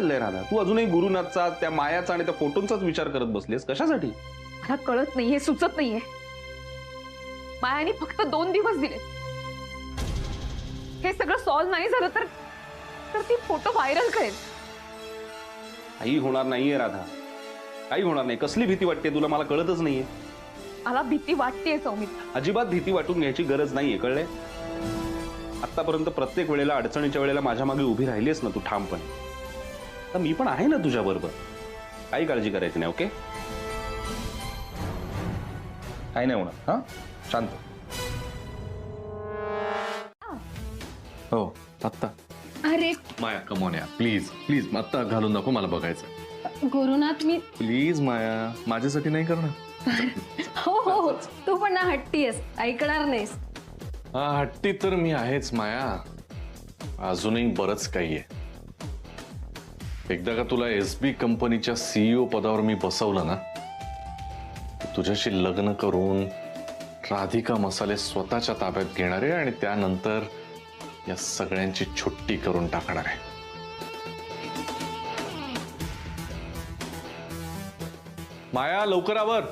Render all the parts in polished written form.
चाललंय राधा? तू अजूनही गुरुनाथचा, त्या मायाचा आणि त्या फोटोंचाच विचार करत बसलीस, कशासाठी? मला कळत नाहीये, सुचत नाहीये. मायाने फक्त 2 दिवस दिले. हे सगळं सॉल्व्ह नाही झालं तर ती फोटो व्हायरल करेल. काही होणार नाहीये राधा, काही होणार नाही. कसली भीती वाटते तुला, मला कळतच नाहीये. मला भीती वाटतेय सौमित्र. अजिबात भीती वाटून घ्यायची गरज नाहीये, कळलंय? आतापर्यंत प्रत्येक वेळेला, अडचणीच्या वेळेला माझ्या मागे उभी राहिलीस ना तू ठामपणे, तर मी पण आहे ना तुझ्या बरोबर. काही काळजी करायची नाही. ओके? काही नाही होणार. हा, शांत हो. आत्ता अरे माया, कमॉन या, प्लीज प्लीज आत्ता घालून नको, मला बघायचं. गुरुनाथ मी प्लीज माया, माझ्यासाठी नाही करणार. हो हो हो, तू पण ना हट्टी आहेस, ऐकणार नाहीस. हा, हट्टी तर मी आहेच माया. अजूनही बरंच काही आहे. एकदा का तुला एसबी कंपनीच्या सीईओ पदावर मी बसवलं ना, तुझ्याशी लग्न करून राधिका मसाले स्वतःच्या ताब्यात घेणार आहे आणि त्यानंतर या सगळ्यांची छुट्टी करून टाकणार आहे. माया, लवकर आवर.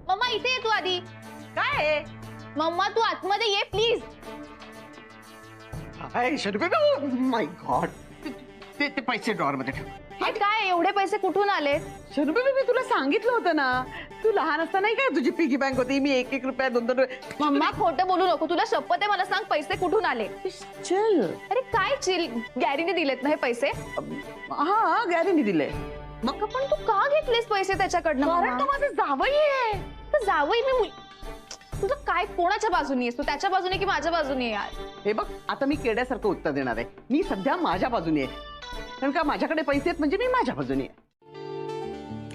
मम्मा इथे ये तू आधी. काय आहे? मम्मा तू आतमध्ये ये प्लीज. काय शर्वे, माय गॉड, ते ते पैसे ड्रॉअर मध्ये ठेव. हे काय एवढे पैसे कुठून आले? शर्वे, मी तुला सांगितलं होतं ना, तू लहान असताना नाही काय तुझी पिगी बँक होती, मी 1-1 रुपया 2-2 रुपये. मम्मा खोटं बोलू नको, तुला शपथ आहे, मला सांग पैसे कुठून आले. चल. अरे काय चिल, गॅरीने दिलेत ना हे पैसे? हा, गॅरीने दिले. मग पण तू का घेतलेस पैसे त्याच्याकडनं? कारण तो माझा जावई आहे. तर जावई मी तुझं काय, कोणाच्या बाजूनी आहेस तू? त्याच्या बाजूने की माझ्या बाजूने आहे यार? हे बघ, आता मी केड्यासारखं उत्तर देणार आहे. मी सध्या माझ्या बाजूने आहे, कारण का माझ्याकडे पैसे आहेत म्हणजे मी माझ्या बाजूने आहे.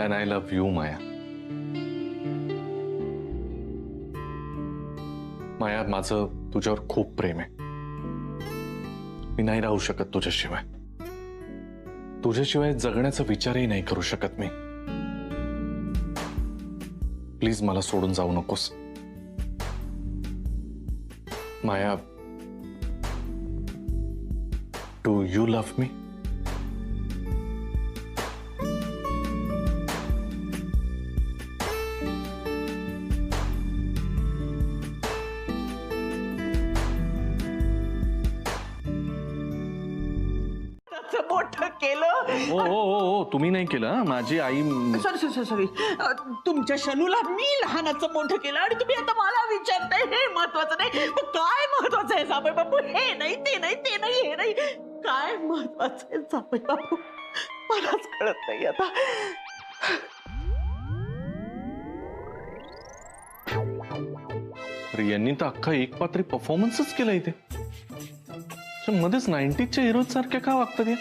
अँड आय लव्ह यू माया. माया, माझं तुझ्यावर खूप प्रेम आहे. मी नाही राहू शकत तुझ्याशिवाय. तुझ्याशिवाय जगण्याचा विचारही नाही करू शकत मी. प्लीज मला सोडून जाऊ नकोस माया. डू यू लव्ह मी? मोठं केलं. हो हो हो हो, तुम्ही नाही केलं. माझी आई. सॉरी, तुमच्या शनूला मी लहानाचं मोठं केलं आणि तुम्ही आता मला विचारताय हे महत्वाचं नाही. मग काय महत्वाचं आहे जावई बापू? हे नाही, ते नाही, ते नाही, हे नाही. काय महत्वाचं आहे जावई बापू? मलाच कळत नाही आता. यांनी तर अख्खा एक पात्री परफॉर्मन्सच केला इथे. मध्येच 90च्या हिरो सारख्या का वागतात या?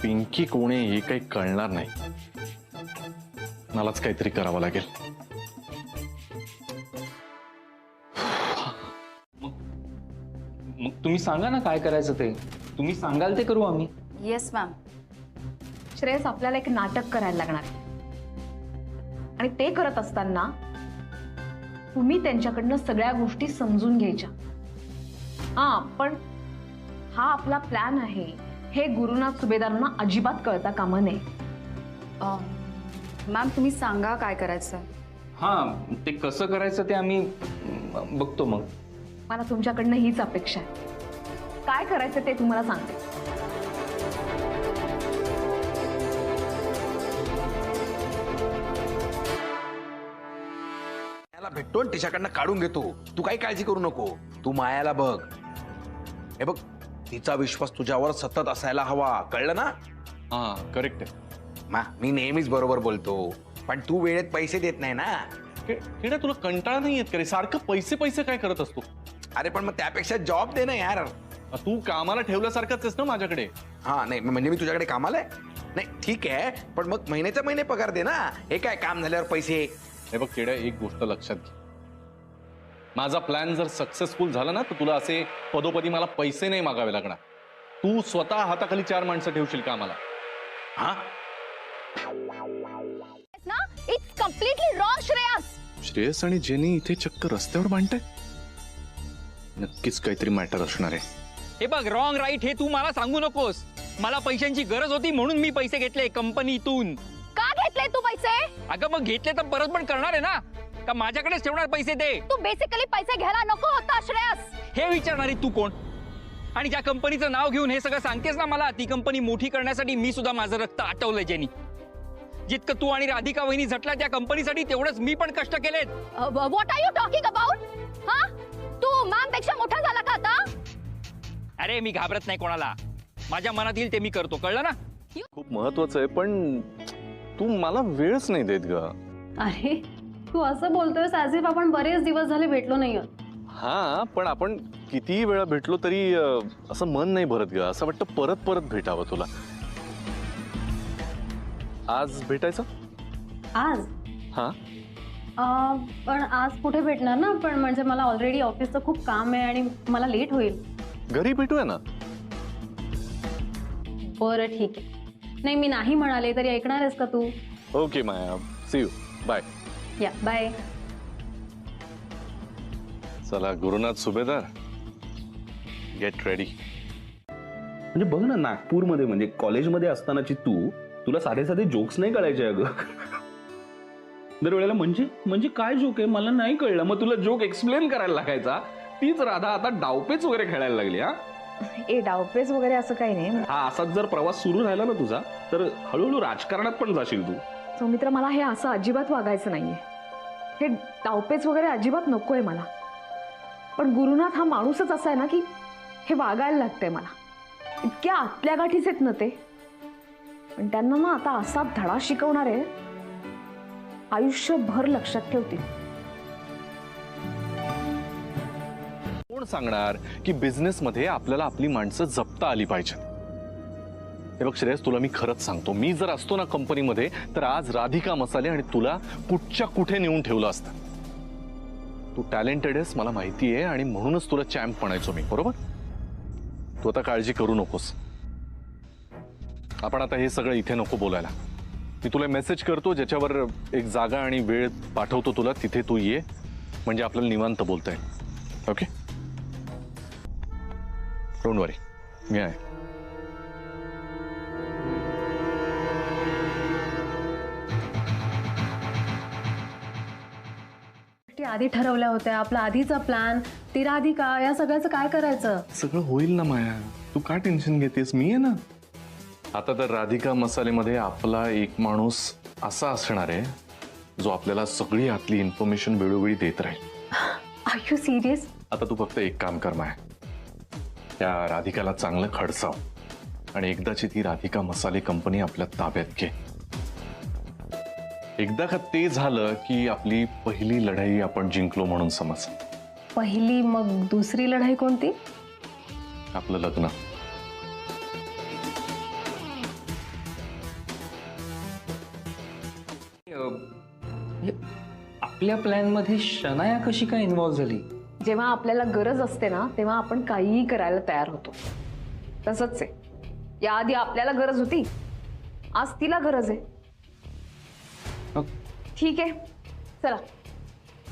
पिंकी कोण आहे हे काही कळणार नाही. मलाच काहीतरी करावं लागेल. मग तुम्ही सांगा ना काय करायचं ते. तुम्ही सांगाल ते करू आम्ही. Yes ma'am. श्रेयस, आपल्याला एक नाटक करायला लागणार आहे. आणि ते करत असताना तुम्ही त्यांच्याकडनं सगळ्या गोष्टी समजून घ्यायच्या. हा, पण हा आपला प्लॅन आहे हे गुरुनाथ सुभेदारांना अजिबात कळता कामा नये. मॅम तुम्ही सांगा काय करायचं. हा, ते कसं करायचं ते आम्ही बघतो. मग मला तुमच्याकडनं हीच अपेक्षा आहे. काय करायचं ते तुम्हाला सांगते. भेटतो आणि तिच्याकडनं काढून घेतो. तू काही काळजी करू नको. तू मायाला बघ. हे बघ, तिचा विश्वास तुझ्यावर सतत असायला हवा, कळलं ना? हा, करेक्ट आहे. मी नेहमीच बरोबर बोलतो, पण तू वेळेत पैसे देत नाही ना. केडा, तुला कंटाळा नाही येत का रे? सारखं पैसे पैसे काय करत असतो? अरे पण मग त्यापेक्षा जॉब दे ना यार. तू कामाला ठेवल्यासारखंच आहेस ना माझ्याकडे. हा, नाही म्हणजे मी तुझ्याकडे कामाला आहे. नाही ठीक आहे, पण मग महिन्याच्या महिने पगार दे ना. हे काय काम झाल्यावर पैसे? हे बघ केड्या, एक गोष्ट लक्षात घे. माझा प्लॅन जर सक्सेसफुल झाला ना तर तुला असे पदोपदी मला पैसे नाही मागावे लागणार. तू स्वतः हाताखाली 4 माणसं ठेवशील कामाला. हा, ना it's completely wrong Shreyas. Shreyas आणि जेनी इथे चक्क रस्त्यावर भांडताय. नक्कीच काहीतरी मॅटर असणार आहे. हे बघ, रॉंग राईट हे तू मला सांगू नकोस. मला पैशांची गरज होती म्हणून मी पैसे घेतले कंपनीतून. का घेतले तू पैसे? अगं मग घेतले तर परत पण करणार आहे ना, का माझ्याकडेच ठेवणार पैसे ते? तू बेसिकली पैसे घ्यायला नको होता श्रेयस. हे विचारणारी तू कोण? आणि ज्या कंपनीचं नाव घेऊन हे सगळं सांगतेस ना मला, ती कंपनी मोठी करण्यासाठी मी सुद्धा माझं रक्त आटवलंय जेनी. जितकं तू आणि राधिका वहिनी झटला त्या कंपनीसाठी तेवढंच मी पण कष्ट केलेत. What are you talking about? हा, तू मॅम पेक्षा मोठा झाला का आता? अरे मी घाबरत नाही कोणाला. माझ्या मनात येईल ते मी करतो, कळलं ना? खूप महत्वाचं आहे, पण तू मला वेळच नाही देत ग. अरे तू असं बोलतोयस ॲज इफ आपण बरेच दिवस झाले भेटलो नाही आहोत. हा, पण आपण कितीही वेळा भेटलो तरी असं मन नाही भरत ग. असं वाटतं परत परत भेटावं तुला. आज भेटायचं? आज हा, पण आज कुठे भेटणार ना, पण म्हणजे मला ऑलरेडी ऑफिसचं खूप काम आहे आणि मला लेट होईल. घरी भेटूया ना. बरं ठीक आहे. नाही मी नाही म्हणाले तरी ऐकणार आहेस का तू? Okay Maya, see you, bye. या बाय. चला गुरुनाथ सुभेदार, गेट रेडी. म्हणजे बघ ना, नागपूरमध्ये म्हणजे कॉलेजमध्ये असतानाची तुला साधे साधे जोक्स नाही कळायचे अगं. दरवेळेला म्हणजे काय जोक आहे मला नाही कळलं, मग तुला जोक एक्सप्लेन करायला लागायचा. तीच राधा आता डावपेच वगैरे खेळायला लागली. हा ए डावपेच वगैरे असं काही नाही. हा असाच जर प्रवास सुरू राहिला ना तुझा तर हळूहळू राजकारणात पण जाशील तू. सौमित्र, मला हे असं अजिबात वागायचं नाहीये. हे डावपेच वगैरे अजिबात नकोय मला. पण गुरुनाथ हा माणूसच असा आहे ना की हे वागायला लागतंय मला. इतक्या आतल्या गाठीच आहेत ना ते. पण त्यांना ना आता असा धडा शिकवणार आहे, आयुष्यभर लक्षात ठेवतील. कोण सांगणार की बिझनेस मध्ये आपल्याला आपली माणसं जपता आली पाहिजे? हे बघ श्रेयस, तुला मी खरंच सांगतो, मी जर असतो ना कंपनीमध्ये तर आज राधिका मसाले आणि तुला कुठच्या कुठे नेऊन ठेवलं असतं. तू टॅलेंटेड आहेस मला माहिती आहे, आणि म्हणूनच तुला चॅम्प म्हणायचो मी, बरोबर? तू आता काळजी करू नकोस. आपण आता हे सगळं इथे नको बोलायला. मी तुला मेसेज करतो ज्याच्यावर एक जागा आणि वेळ पाठवतो तुला, तिथे तू ये, म्हणजे आपल्याला निवांत बोलता येईल. ओके, डोंट वरी, मी आहे. आधी ठरवल्या होत्या, आपला आधीचा प्लॅन, ती राधिका, या सगळ्याचं काय करायचं? सगळं होईल ना माया, तू काय टेन्शन घेतेस? मी आहे ना. आता तर राधिका मसालेमध्ये आपला एक माणूस असा असणार आहे जो आपल्याला सगळी आतली इन्फॉर्मेशन वेळोवेळी देत राहील. Are you serious? आता तू फक्त एक काम कर माया, त्या राधिकाला चांगलं खडसाव आणि एकदाची ती राधिका मसाले कंपनी आपल्या ताब्यात घे. एकदा का ते झालं की आपली पहिली लढाई आपण जिंकलो म्हणून समज. पहिली, मग दुसरी लढाई कोणती? आपलं लग्न. आपल्या प्लॅन मध्ये शनाया कशी काय इन्व्हॉल्व झाली? जेव्हा आपल्याला गरज असते ना तेव्हा आपण काहीही करायला तयार होतो. तसंच आहे, याआधी आपल्याला गरज होती, आज तिला गरज आहे. ठीक आहे, चला,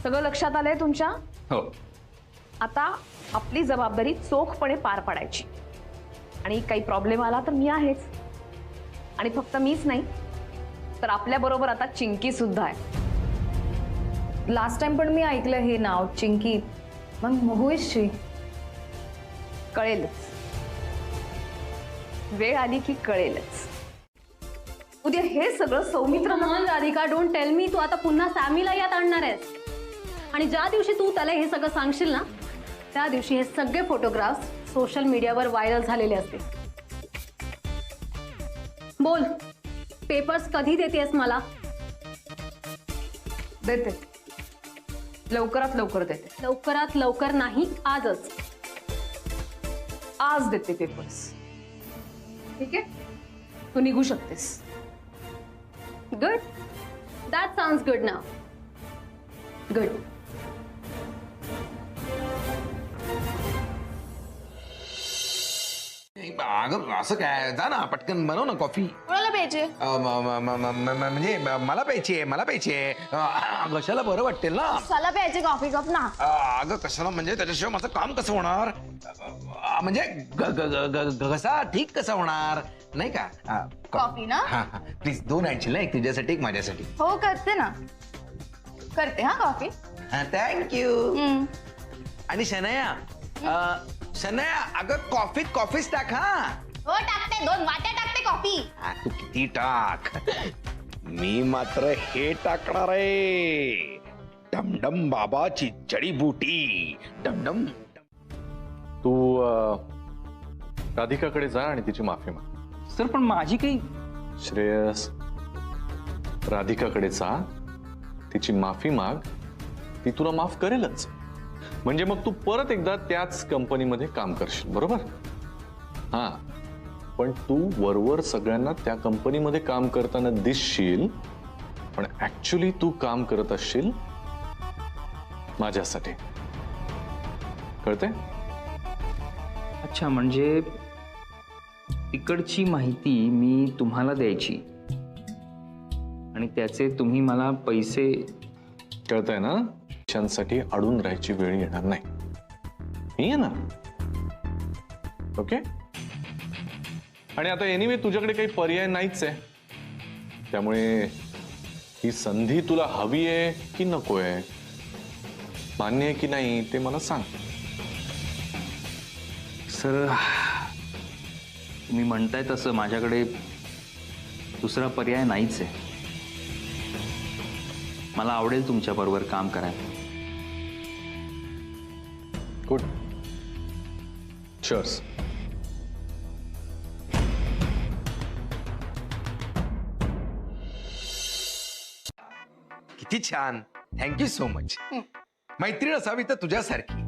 सगळं लक्षात आलंय तुमच्या? हो. आता आपली जबाबदारी चोखपणे पार पाडायची. आणि काही प्रॉब्लेम आला तर मी आहेच. आणि फक्त मीच नाही तर आपल्या बरोबर आता चिंकी सुद्धा आहे. लास्ट टाइम पण मी ऐकलं हे नाव, चिंकी. मग हू इज शी? कळेलच, वेळ आली की कळेलच. उद्या हे सगळं Saumitra Radhika, don't tell me, तू आता पुन्हा सॅमीला यात आणणार आहेस. आणि ज्या दिवशी तू त्याला हे सगळं सांगशील ना त्या दिवशी हे सगळे फोटोग्राफ्स सोशल मीडियावर व्हायरल झालेले असतील. बोल, पेपर्स कधी देतेस मला? देते, लवकरात लवकर देते. लवकरात लवकर नाही, आजच. आज देते पेपर्स. ठीक आहे, तू निघू शकतेस. Good, that sounds good now. Good. अगं असं काय, जा ना पटकन बनव ना कॉफी. कोणाला पाहिजे? म्हणजे मला प्यायची आहे. कशाला बरं वाटेल ना. मला पाहिजे कॉफी कप ना. अगं कशाला, म्हणजे त्याच्याशिवाय माझं काम कसं होणार, म्हणजे घसा ठीक कसा होणार नाही का. कॉफी ना? हा हा प्लीज 2 आणशील ना, एक तुझ्यासाठी एक माझ्यासाठी. हो करते ना, करते हा कॉफी. थँक्यू. आणि शनया अगं कॉफीच टाक. हा हो टाकते, 2 वाट्या टाकते कॉफी. तू किती टाक, मी मात्र हे टाकणार आहे. डमडम बाबाची जडीबुटी. डमडम. तू राधिकाकडे जा आणि तिची माफी माग. सर पण माझी काही श्रेयस, राधिकाकडे जा, तिची माफी माग, ती तुला माफ करेलच. म्हणजे मग तू परत एकदा त्याच कंपनीमध्ये काम करशील, बरोबर. हा पण तू वरवर सगळ्यांना त्या कंपनीमध्ये काम करताना दिसशील, पण ऍक्च्युली तू काम करत असशील माझ्यासाठी. कळते? अच्छा, म्हणजे तिकडची माहिती मी तुम्हाला द्यायची आणि त्याचे तुम्ही मला पैसे. कळतंय ना, पैशांसाठी अडून राहायची वेळ येणार नाही. मी येणार. ओके. आणि आता एनिवे तुझ्याकडे काही पर्याय नाहीच आहे, त्यामुळे ही संधी तुला हवी आहे की नकोय, मान्य आहे की नाही ते मला सांग. सर, तुम्ही म्हणताय तसं माझ्याकडे दुसरा पर्याय नाहीच आहे. मला आवडेल तुमच्या बरोबर काम करायला. गुड. चर्स. किती छान. Thank you so much. मैत्रीण असावी तर तुझ्यासारखी.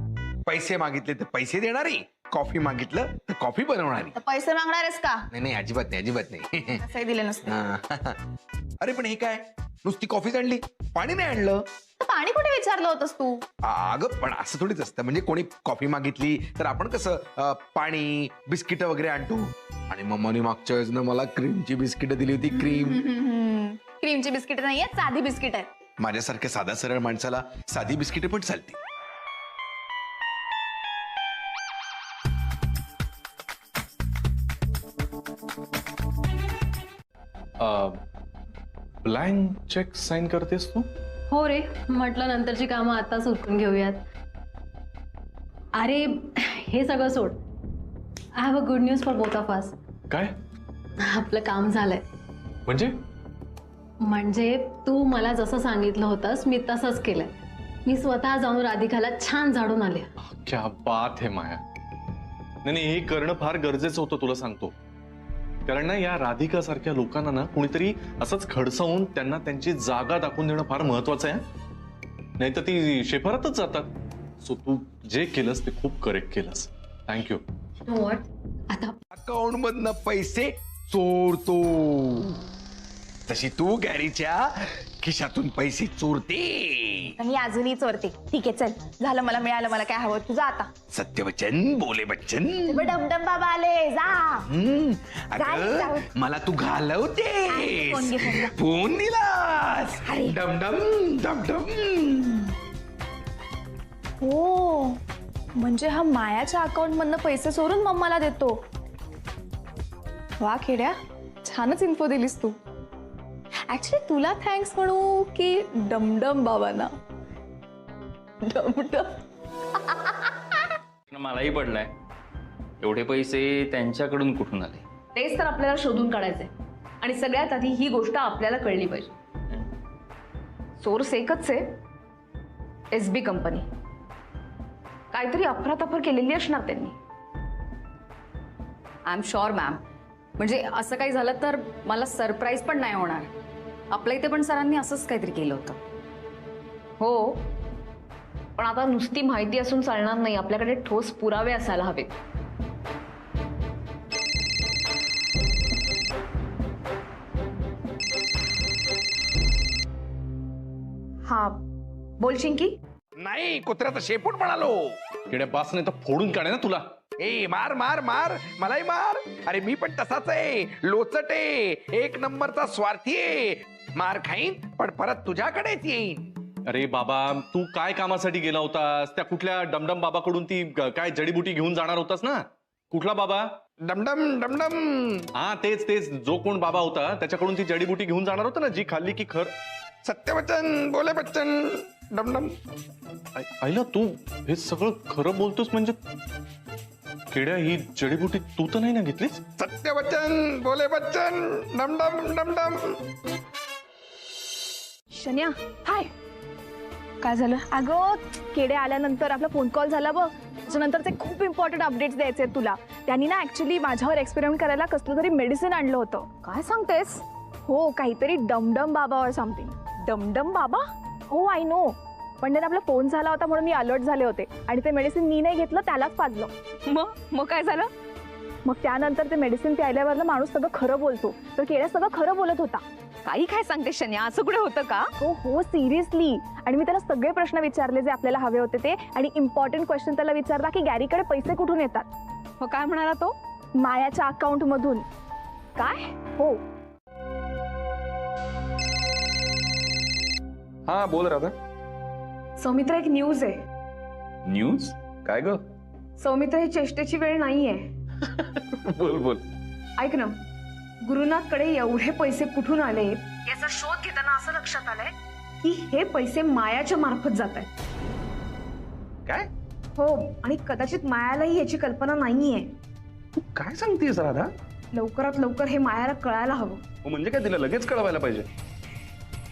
पैसे मागितले तर पैसे देणारी, कॉफी मागितलं तर कॉफी बनवणारी. तर पैसे मागणार आहेस का? नाही अजिबात नाही. असंही दिले नसते. अरे पण हे काय, नुसती कॉफीच आणली, पाणी नाही आणलं. तर पाणी कुठे विचारलं होतस तू? अगं पण असं थोडीच असतं, म्हणजे कोणी कॉफी मागितली तर आपण कसं पाणी बिस्किट वगैरे आणतो. आणि मम्माने मागच्या वेळेस ना मला क्रीमची बिस्किट दिली होती. क्रीमची बिस्किट नाहीये, साधी बिस्किट आहे. माझ्यासारख्या साधा सरळ माणसाला साधी बिस्किट पण चालते. ब्लँक चेक साइन करतेस तू? हो रे, म्हटलं नंतरची कामं आताच उरकून घेऊयात. अरे हे सगळं सोड. I have a good news for both of us. काय आपलं काम झालंय. म्हणजे तू मला जसं सांगितलं होतंस मी तसंच केलंय. मी स्वतः जाऊन राधिकाला छान झाडून आले. क्या बात है माया. नाही हे करणं फार गरजेचं होतं, तुला सांगतो. कारण ना या राधिका सारख्या लोकांना ना कुणीतरी असंच खडसावून त्यांना त्यांची जागा दाखवून देणं फार महत्वाचं आहे. नाही तर ती शेफारतच जातात. सो तू जे केलंस ते खूप करेक्ट केलंस. थँक्यू. आता अकाउंट मधनं पैसे चोरतो, तशी तू गॅरीच्या खिशातून पैसे चोरते. मी अजूनही चोरते. ठीक आहे चल, झालं, मला मिळालं. मला काय हवं तुझं आता. सत्यवचन बोले बच्चन. डमडम बाबा आले, जा. अगं मला तू घालवते. फोन घे, फोन घे. फोन दिलास. डमडम डमडम. हो, म्हणजे हा मायाच्या अकाउंट मधनं पैसे चोरून मम्माला देतो. वा खेड्या, छानच इन्फो दिलीस तू. ऍक्च्युली तुला थँक्स म्हणू की डमडम बाबांना? डमडम. मलाही पडलाय, एवढे पैसे त्यांच्याकडून कुठून आले? तेच तर आपल्याला शोधून काढायचंय. आणि सगळ्यात आधी ही गोष्ट आपल्याला कळली पाहिजे. सोर्स एकच आहे, एसबी कंपनी. काहीतरी अफरातफर केलेली असणार त्यांनी. I am sure ma'am. म्हणजे असं काही झालं तर मला सरप्राईज पण नाही होणार. आपल्या इथे पण सरांनी असंच काहीतरी केलं होतं. हो, पण आता नुसती माहिती असून चालणार नाही. आपल्याकडे ठोस पुरावे असायला हवेत. हा बोल चिंकी. नाही, कुत्र्याचा शेपूट म्हणालो. किड्या बास नाही तर फोडून काढे ना तुला. ए मार मार मार मलाही मार. अरे मी पण तसाच आहे, लोचट आहे, एक नंबरचा स्वार्थी आहे. मार खाईन पण परत तुझ्याकडेच येईन. अरे बाबा, तू काय कामासाठी गेला होतास? त्या कुठल्या डमडम बाबाकडून ती काय जडीबुटी घेऊन जाणार होतास ना? कुठला बाबा? डमडम डमडम. हा तेच तेच, जो कोण बाबा होता त्याच्याकडून ती जडीबुटी घेऊन जाणार होता ना, जी खाल्ली की खर. सत्यवचन बोले बच्चन डमडम. आईला तू हे सगळं खरं बोलतोस म्हणजे? किड्या, ही जडीबुटी तू तर नाही ना घेतलीस? सत्यवचन बोले बच्चन डमडम डमडम. शन्या, हाय. काय झालं? अगं केडे आल्यानंतर आपला फोन कॉल झाला बघ. त्याच्यानंतरचे खूप इम्पॉर्टंट अपडेट्स द्यायचे आहेत तुला. त्यांनी ना ऍक्च्युली माझ्यावर एक्सपेरिमेंट करायला कसलं तरी मेडिसिन आणलं होतं. काय सांगतेस? हो, काहीतरी डमडम बाबावर समथिंग. डमडम बाबा? हो आय नो, पण त्यात आपला फोन झाला होता म्हणून मी अलर्ट झाले होते आणि ते मेडिसिन मी नाही घेतलं, त्यालाच पाजलं. मग काय झालं? मग त्यानंतर ते मेडिसिन प्यायल्यावर ना माणूस सगळं खरं बोलतो. तर केड्या सगळं खरं बोलत होता. काही काय सांगते शन्या, असं कुठे होतं का? हो हो, सिरियसली. आणि मी त्याला सगळे प्रश्न विचारले जे आपल्याला हवे होते ते, आणि इम्पॉर्टंट क्वेश्चन त्याला विचारला की गॅरीकडे पैसे कुठून येतात. मग काय म्हणाला तो? मायाच्या अकाउंट मधून. काय? हो. हा बोल राधा. सौमित्रा, एक न्यूज आहे. न्यूज? काय ग? सौमित्रा, ही चेष्टेची वेळ नाहीये. बोल बोल. ऐक ना, गुरुनाथकडे एवढे पैसे कुठून आले याचा शोध घेताना असं लक्षात आलंय की हे पैसे मायाच्या मार्फत जात आहेत. काय? हो, आणि कदाचित मायालाही याची कल्पना नाहीये. तू काय सांगतेस राधा? लवकरात लवकर हे मायाला कळायला हवं. म्हणजे काय, तिला लगेच कळवायला पाहिजे?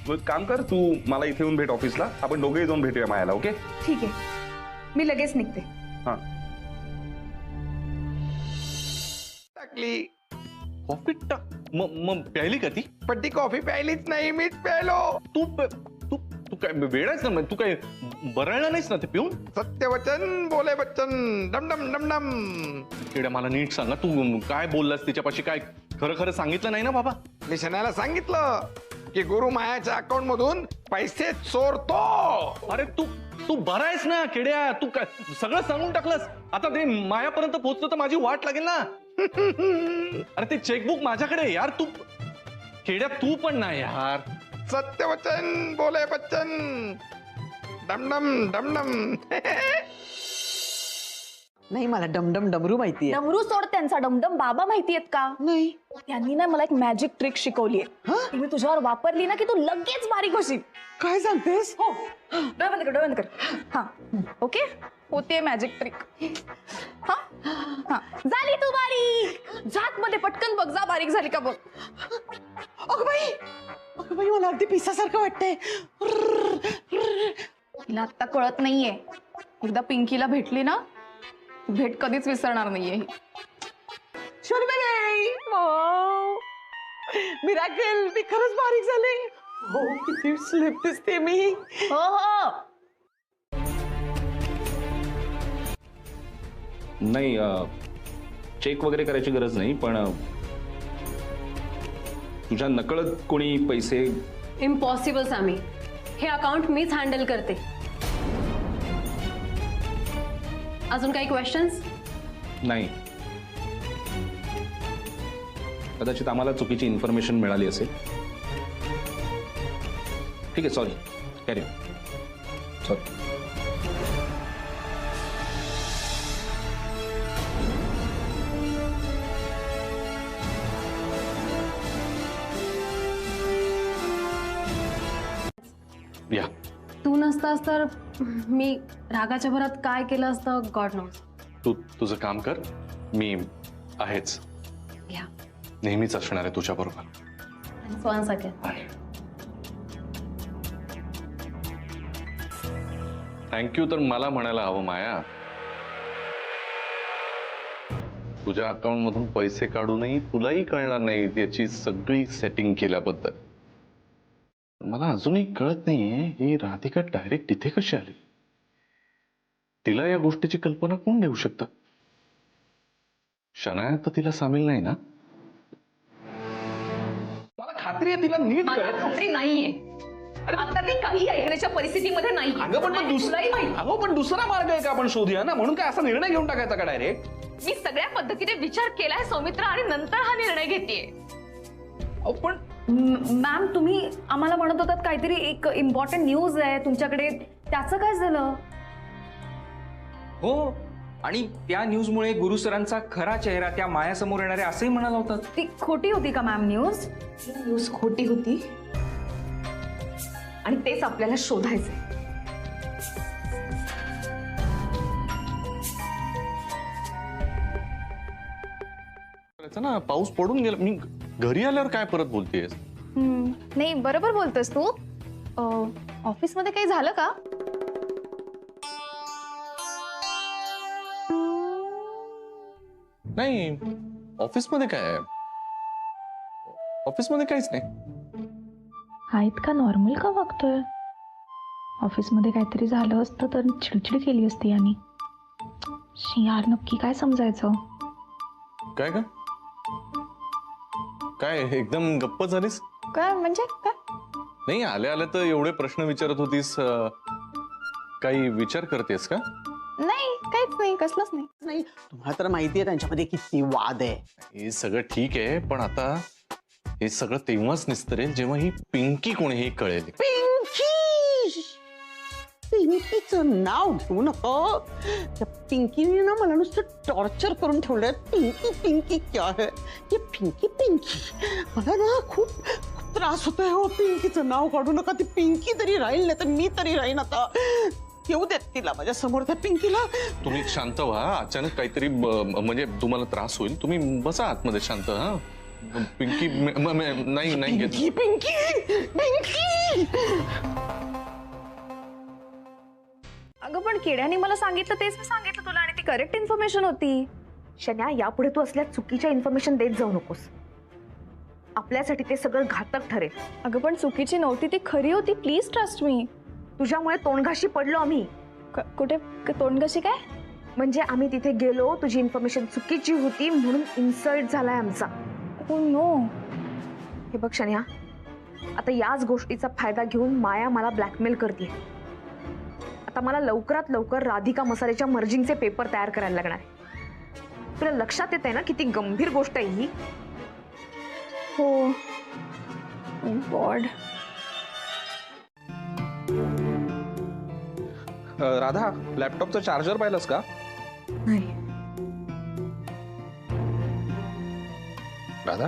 तू एक काम कर, तू मला इथे येऊन भेट ऑफिसला. आपण दोघेही जाऊन भेटूया मायाला. ओके? ठीक आहे, मी लगेच निघते. हा. टाकली. कॉफी मग प्यायली का ती? पण ती कॉफी प्यायलीच नाही, मीच प्यायलो. तू तू तू काय वेळाच ना? तू काय बरळला नाहीस ना ते पिऊन? सत्यवचन बोले बच्चन डमडम डमडम. किड्या, मला नीट सांगा, तू काय बोललास तिच्यापाशी? काय खरं खरं सांगितलं नाही ना बाबा? मी शनाला सांगितलं की गुरु मायाच्या अकाउंट मधून पैसे चोरतो. अरे तू तू बरा आहेस ना किड्या? तू काय सगळं सांगून टाकलंस? आता ते मायापर्यंत पोहोचतो तर माझी वाट लागेल ना. अरे ते चेकबुक माझ्याकडे आहे यार. तू किड्या, तू पण नाही यार. सत्यवचन बोले बच्चन डमडम डमडम. नाही, मला डमडम डमरू माहितीये. डमरू सोड, त्यांचा डमडम बाबा माहितीयेत का? नाही. त्यांनी ना मला एक मॅजिक ट्रिक शिकवली आहे. ती मी तुझ्यावर वापरली ना की तू लगेच बारीक होशील. काय सांगतेस? हो, डोळे बंद कर, डोळे बंद कर. हा, ओके. होते मॅजिक ट्रिक. हा हा, झाली तू बारीक. जात मध्ये पटकन बघ, जा बारीक झाली का बघ. अगं बाई, मला अगदी पिसासारखं वाटतंय. तिला आता कळत नाहीये. एकदा पिंकीला भेटली ना, भेट कधीच विसरणार नाहीये ही. शर्मिलाई, मिराकल, मी खरंच बारीक झाले. हो, किती स्लिप दिसते मी. हो हो. नाही, चेक वगैरे करायची गरज नाही, पण तुझ्या नकळत कोणी पैसे? इम्पॉसिबल सॅमी, हे अकाउंट मीच हँडल करते. अजून काही क्वेश्चन्स? नाही, कदाचित आम्हाला चुकीची इन्फॉर्मेशन मिळाली असेल. ठीक आहे, सॉरी. Carry on. सॉरी. या, तू नसतास तर मी रागाच्या भरात काय केलं असतं, गॉड नोज. तू तुझं काम कर, मी आहेच. या, नेहमीच असणार आहे तुझ्या बरोबर. One second. थँक्यू तर मला म्हणायला हवं माया. तुझ्या अकाउंट मधून पैसे काढूनही तुलाही कळणार नाही याची सगळी सेटिंग केल्याबद्दल. मला अजूनही कळत नाहीये, ही राधिका डायरेक्ट तिथे कशी आली? तिला या गोष्टीची कल्पना कोण देऊ शकतं? शनाया तर तिला सामील नाही ना? मला खात्री आहे तिला नीट मला कळत. खात्री नाहीये. आता ती काही ऐकण्याच्या परिस्थितीमध्ये नाही. अगं पण तुलाही माहिती. पण दुसरा मार्ग आहे का आपण शोधूया ना, म्हणून काय असा निर्णय घेऊन टाकायचा का डायरेक्ट? मी सगळ्या पद्धतीने विचार केलाय सौमित्र आणि नंतर हा निर्णय घेतेय. पण मॅम तुम्ही आम्हाला म्हणत होतात काहीतरी एक इम्पॉर्टंट न्यूज आहे तुमच्याकडे, त्याचं काय झालं? हो, आणि त्या न्यूजमुळे गुरु सरांचा खरा चेहरा त्या मायासमोर येणारे असंही म्हणाला होता. ती खोटी होती का मॅम न्यूज? न्यूज खोटी होती आणि तेच आपल्याला शोधायचंय. करायचं ना, पाऊस पडून गेला. मी घरी आल्यावर काय परत बोलतेस? नाही बरोबर बोलतोस तू. ऑफिसमध्ये काही झालं का? नाही, ऑफिसमध्ये काय आहे? ऑफिसमध्ये काहीच नाही. हा इतका नॉर्मल का वागतोय? ऑफिसमध्ये काहीतरी झालं असतं तर चिडचिड केली असती आणि यार नक्की काय समजायचं? काय का? काय एकदम गप्प झालीस? काय म्हणजे काय? नाही, आल्या आल्या तर एवढे प्रश्न विचारत होतीस. काही विचार करतेस का? नाही काहीच नाही, कसलंच नाही. नाही, तुम्हाला तर माहितीये त्यांच्यामध्ये किती वाद आहे. हे सगळं ठीक आहे, पण आता हे सगळं तेव्हाच निस्तरेल जेव्हा ही पिंकी कोण हे कळेल. पिंकी, पिंकीचं नाव घेऊ नका. त्या पिंकीने ना मला नुसतं टॉर्चर करून ठेवलंय. पिंकी पिंकी क्या है ये पिंकी पिंकी. मला ना खूप त्रास होतोय हो. पिंकीचं नाव काढू नका. ती पिंकी तरी राहील, नाही तर मी तरी राहीन. आता येऊ देत तिला माझ्या समोर, त्या पिंकीला. तुम्ही शांत व्हा. अचानक काहीतरी म्हणजे तुम्हाला त्रास होईल. तुम्ही बसा आतमध्ये शांत. हा पिंकी नाही नाही घेत. पिंकी पिंकी पिंकी. अगं पण किड्याने मला सांगितलं तेच मी सांगितलं तुला, आणि ती करेक्ट इन्फॉर्मेशन होती. शन्या, यापुढे तू असल्या चुकीच्या इन्फॉर्मेशन देत जाऊ नकोस. आपल्यासाठी ते सगळं घातक ठरेल. अगं पण चुकीची नव्हती, ती खरी होती. Please trust me. तुझ्यामुळे तोंडघाशी पडलो आम्ही. कुठे तोंड कशी काय? म्हणजे आम्ही तिथे गेलो, तुझी इन्फॉर्मेशन चुकीची होती म्हणून इन्सल्ट झालाय आमचा. Oh no. हे बघ शन्या, आता याच गोष्टीचा फायदा घेऊन माया मला ब्लॅकमेल करते. आता मला लवकरात लवकर राधिका मसालेच्या मर्जिंगचे पेपर तयार करायला लागणार आहे. तुला लक्षात येत आहे ना किती गंभीर गोष्ट आहे ही? हो गॉड. राधा, लॅपटॉपचं चार्जर पाहिलंस का? नाही. राधा,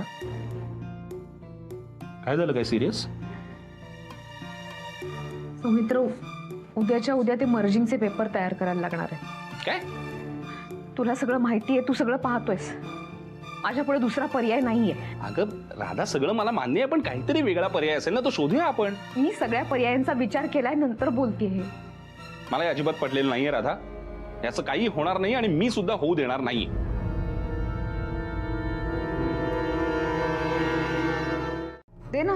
काय झालं? काय सिरियस? सौमित्र, उद्याच्या उद्या ते मर्जिंगचे पेपर तयार करायला लागणार आहे. काय? तुला सगळं माहिती आहे, तू सगळं पाहतोयस. माझ्यापुढे दुसरा पर्याय नाहीये. अगं राधा, सगळं मला मान्य आहे, पण काहीतरी वेगळा पर्याय असेल ना, तो शोधूया आपण. मी सगळ्या पर्यायांचा विचार केलाय, नंतर बोलतेय. मला अजिबात पटलेलं नाहीये राधा. याचं काही होणार नाही आणि मी सुद्धा होऊ देणार नाही. दे ना.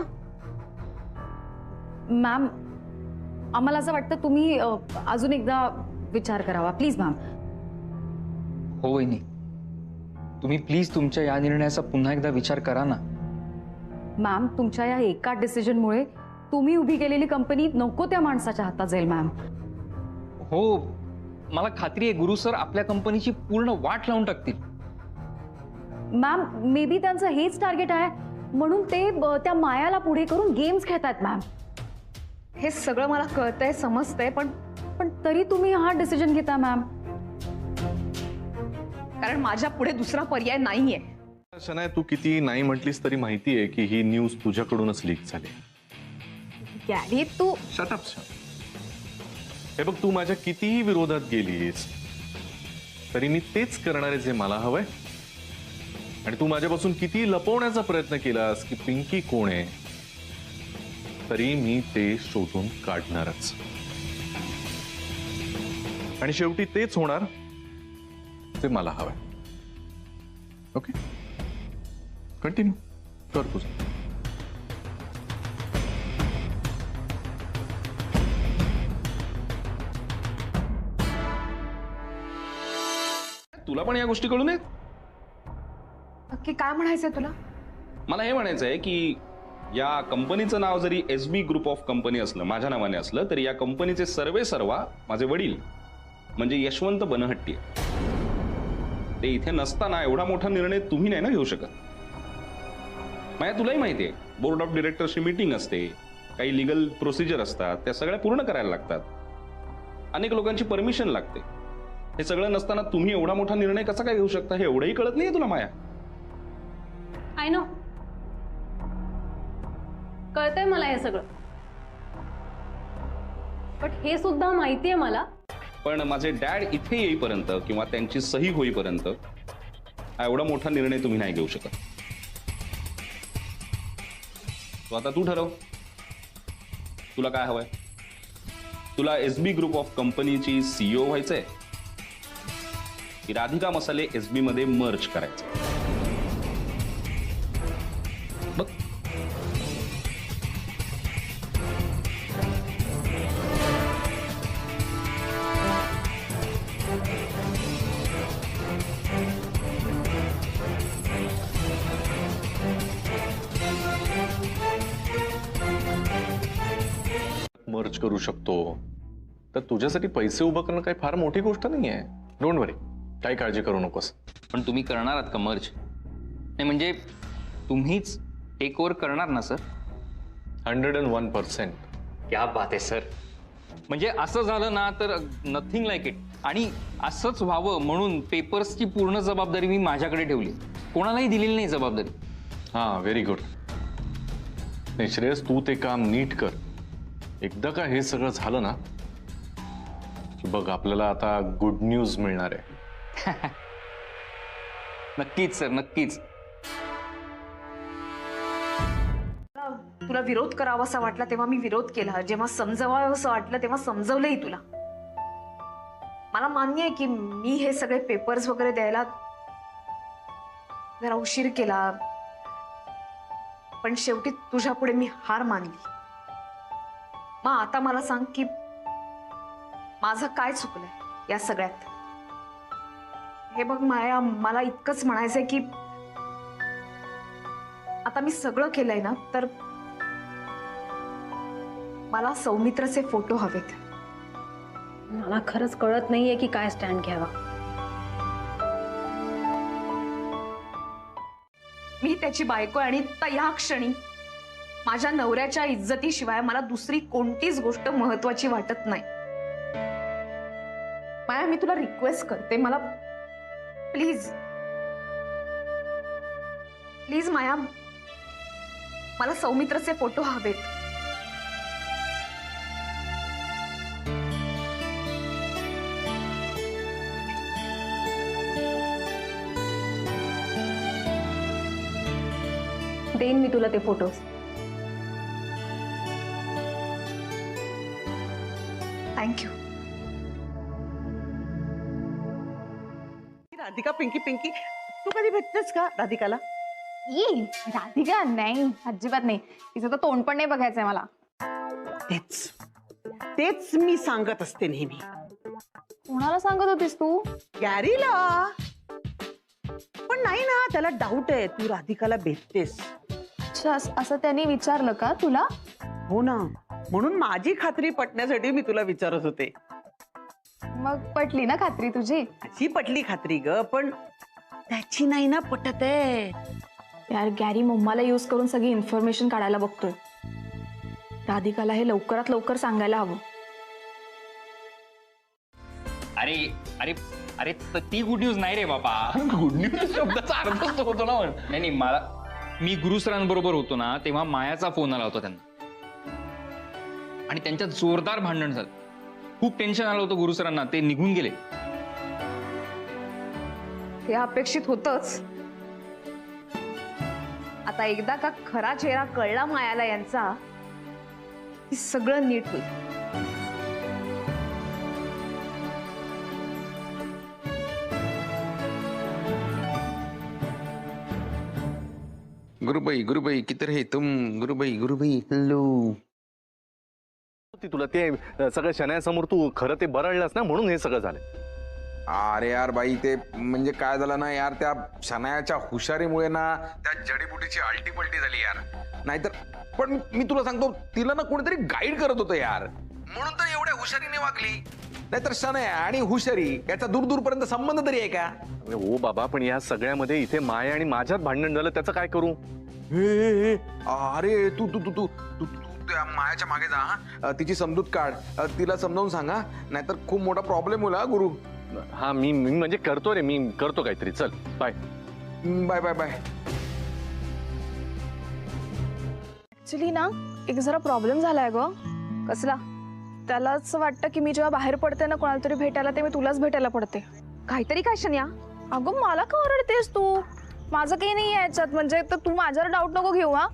मॅम आम्हाला असं वाटतं तुम्ही अजून एकदा विचार करावा प्लीज मॅम. हो वहिनी, तुम्ही प्लीज तुमच्या या निर्णयाचा पुन्हा एकदा विचार करा ना. मॅम तुमच्या या एका डिसिजनमुळे तुम्ही उभी केलेली कंपनी नको त्या माणसाच्या हातात जाईल मॅम. हो, मला खात्री आहे गुरु सर आपल्या कंपनीची पूर्ण वाट लावून टाकतील. मॅम मे बी त्यांचं हेच टार्गेट आहे म्हणून ते त्या मायाला पुढे करून गेम्स खेळतात मॅम. हे सगळं मला कळतंय, समजतंय, पण तरी तुम्ही हा डिसिजन घेता मॅम. कारण माझ्या पुढे दुसरा पर्याय नाहीये. शनाया, तू किती नाही म्हटलीस तरी माहिती आहे की ही न्यूज तुझ्याकडूनच लीक झाली. डॅडी तू शट अप. हे बघ, तू माझ्या कितीही विरोधात गेलीस तरी मी तेच करणार आहे जे मला हवंय. आणि तू माझ्यापासून किती लपवण्याचा प्रयत्न केलास की पिंकी कोण आहे, तरी मी ते शोधून काढणारच. आणि शेवटी तेच होणार ते मला हवंय. ओके, कंटिन्यू कर तुझं. तुला पण या गोष्टी कळू नयेत? नक्की काय म्हणायचंय तुला? मला हे म्हणायचं आहे की या कंपनीचं नाव जरी SB ग्रुप ऑफ कंपनी असलं, माझ्या नावाने असलं, तरी या कंपनीचे सर्वेसर्वा माझे वडील म्हणजे यशवंत बनहट्टी आहे. ते इथे नसताना एवढा मोठा निर्णय तुम्ही नाही ना घेऊ शकत. माया, तुलाही माहिती आहे, बोर्ड ऑफ डिरेक्टर्सची मीटिंग असते, काही लिगल प्रोसिजर असतात, त्या सगळ्या पूर्ण करायला लागतात, अनेक लोकांची परमिशन लागते. हे सगळं नसताना तुम्ही एवढा मोठा निर्णय कसा काय घेऊ शकता हे एवढंही कळत नाहीये तुला माया? आय नो, कळतंय मला हे सगळं, बट हे सुद्धा माहितीये मला. पण माझे डॅड इथे येईपर्यंत किंवा त्यांची सही होईपर्यंत हा एवढा मोठा निर्णय तुम्ही नाही घेऊ शकत. तो आता तू ठरव, तुला काय हवंय? तुला SB ग्रुप ऑफ कंपनीची CEO व्हायचंय की राधिका मसाले SB मध्ये मर्ज करायचं? बघ. मर्ज करू शकतो तर तुझ्यासाठी पैसे उभं करणं काही फार मोठी गोष्ट नाही आहे. डोंट वरी, काही काळजी करू नकोस. पण तुम्ही करणार आहात का मर्ज? नाही म्हणजे तुम्हीच टेक ओव्हर करणार ना सर? 101%. क्या बात आहे सर. म्हणजे असं झालं ना तर नथिंग लाईक इट. आणि असंच व्हावं म्हणून पेपर्सची पूर्ण जबाबदारी मी माझ्याकडे ठेवली, कोणालाही दिलेली नाही जबाबदारी. हां, व्हेरी गुड. नाही श्रेयस, तू ते काम नीट कर. एकदा का हे सगळं झालं ना की बघ, आपल्याला आता गुड न्यूज मिळणार आहे. नक्कीच सर, नक्कीच. तुला विरोध करावासा वाटला तेव्हा मी विरोध केला, जेव्हा समजवावंसं वाटलं तेव्हा समजवलंही तुला. मला मान्य आहे की मी हे सगळे पेपर्स वगैरे द्यायला जरा उशीर केला, पण शेवटी तुझ्या पुढे मी हार मानली. मग आता मला सांग की माझं काय चुकलंय या सगळ्यात? हे बघ माया, मला इतकंच म्हणायचंय की आता मी सगळं केलंय ना, तर मला सौमित्रचे फोटो हवेत. मला खरंच कळत नाहीये की काय स्टँड घ्यावा. मी त्याची बायको आहे आणि त्या क्षणी माझ्या नवऱ्याच्या इज्जतीशिवाय मला दुसरी कोणतीच गोष्ट महत्वाची वाटत नाही. माया, मी तुला रिक्वेस्ट करते, मला प्लीज प्लीज माया, मला सौमित्रचे फोटो हवेत. देईन मी तुला ते फोटोज. थँक्यू. राधिका, पिंकी पिंकी, तू कधी भेटतेस का राधिकाला? राधिका नाही, अजिबात नाही. तिचं तर तोंड पण नाही बघायचंय मला. तेच तेच मी सांगत असते नेहमी. कोणाला सांगत होतीस तू? गॅरीला. पण नाही ना, त्याला डाऊट आहे तू राधिकाला भेटतेस. अच्छा, असं त्यांनी विचारलं का तुला? हो ना, म्हणून माझी खात्री पटण्यासाठी मी तुला विचारत होते. मग पटली ना खात्री तुझी? अशी पटली खात्री ग, पण त्याची नाही ना पटत आहे. यार, गॅरी मम्माला यूज करून सगळी इन्फॉर्मेशन काढायला बघतोय. राधिकाला हे लवकरात लवकर सांगायला हवं. अरे अरे अरे, ती गुड न्यूज नाही रे बाबा. गुड न्यूज शब्दाचा अर्थच होतो ना. नाही, मी गुरु सरांबरोबर होतो ना, तेव्हा मायाचा फोन आला होता त्यांना आणि त्यांच्यात जोरदार भांडण झालं. खूप टेन्शन आलं होतं गुरु सरांना. ते निघून गेले. हे अपेक्षित होतच. आता एकदा का खरा चेहरा कळला मायाला यांचा, की सगळं नीट होईल. गुरुबाई किधर है तुम? गुरुबाई हेलो. तुला ते सगळं शनायासमोर तू खरं ते बरळलास ना, म्हणून हे सगळं झालं. अरे यार बाई, ते म्हणजे काय झालं ना यार, त्या शनायाच्या हुशारीमुळे ना त्या जडीबुटीची आलटी पलटी झाली यार. नाहीतर पण मी तुला सांगतो, तिला ना कोणीतरी गाईड करत होतं यार, म्हणून तर एवढ्या हुशारीने वागली. नाहीतर शनाया आणि हुशारी याचा दूर दूरपर्यंत संबंध तरी आहे का? हो बाबा, पण या सगळ्यामध्ये इथे माया आणि माझ्यात भांडण झालं, त्याचं काय करू? अरे तू तू तू तू तू तू त्या मायाच्या मागे जा हा. तिची समजूत काढ, तिला समजावून सांगा, नाहीतर खूप मोठा प्रॉब्लेम होईल हा गुरु. हा मी म्हणजे करतो रे, मी करतो काहीतरी. चल bye. Bye bye bye. Actually ना एक जरा प्रॉब्लेम झालाय ग. कसला? त्याला असं वाटतं की मी जेव्हा बाहेर पडते ना कोणाला तरी भेटायला, ते मी तुलाच भेटायला पडते. काहीतरी काय शन्या? अगं मला का ओरडतेस तू? माझं काही नाही याच्यात, म्हणजे तर तू माझ्यावर डाऊट नको घेऊ हा.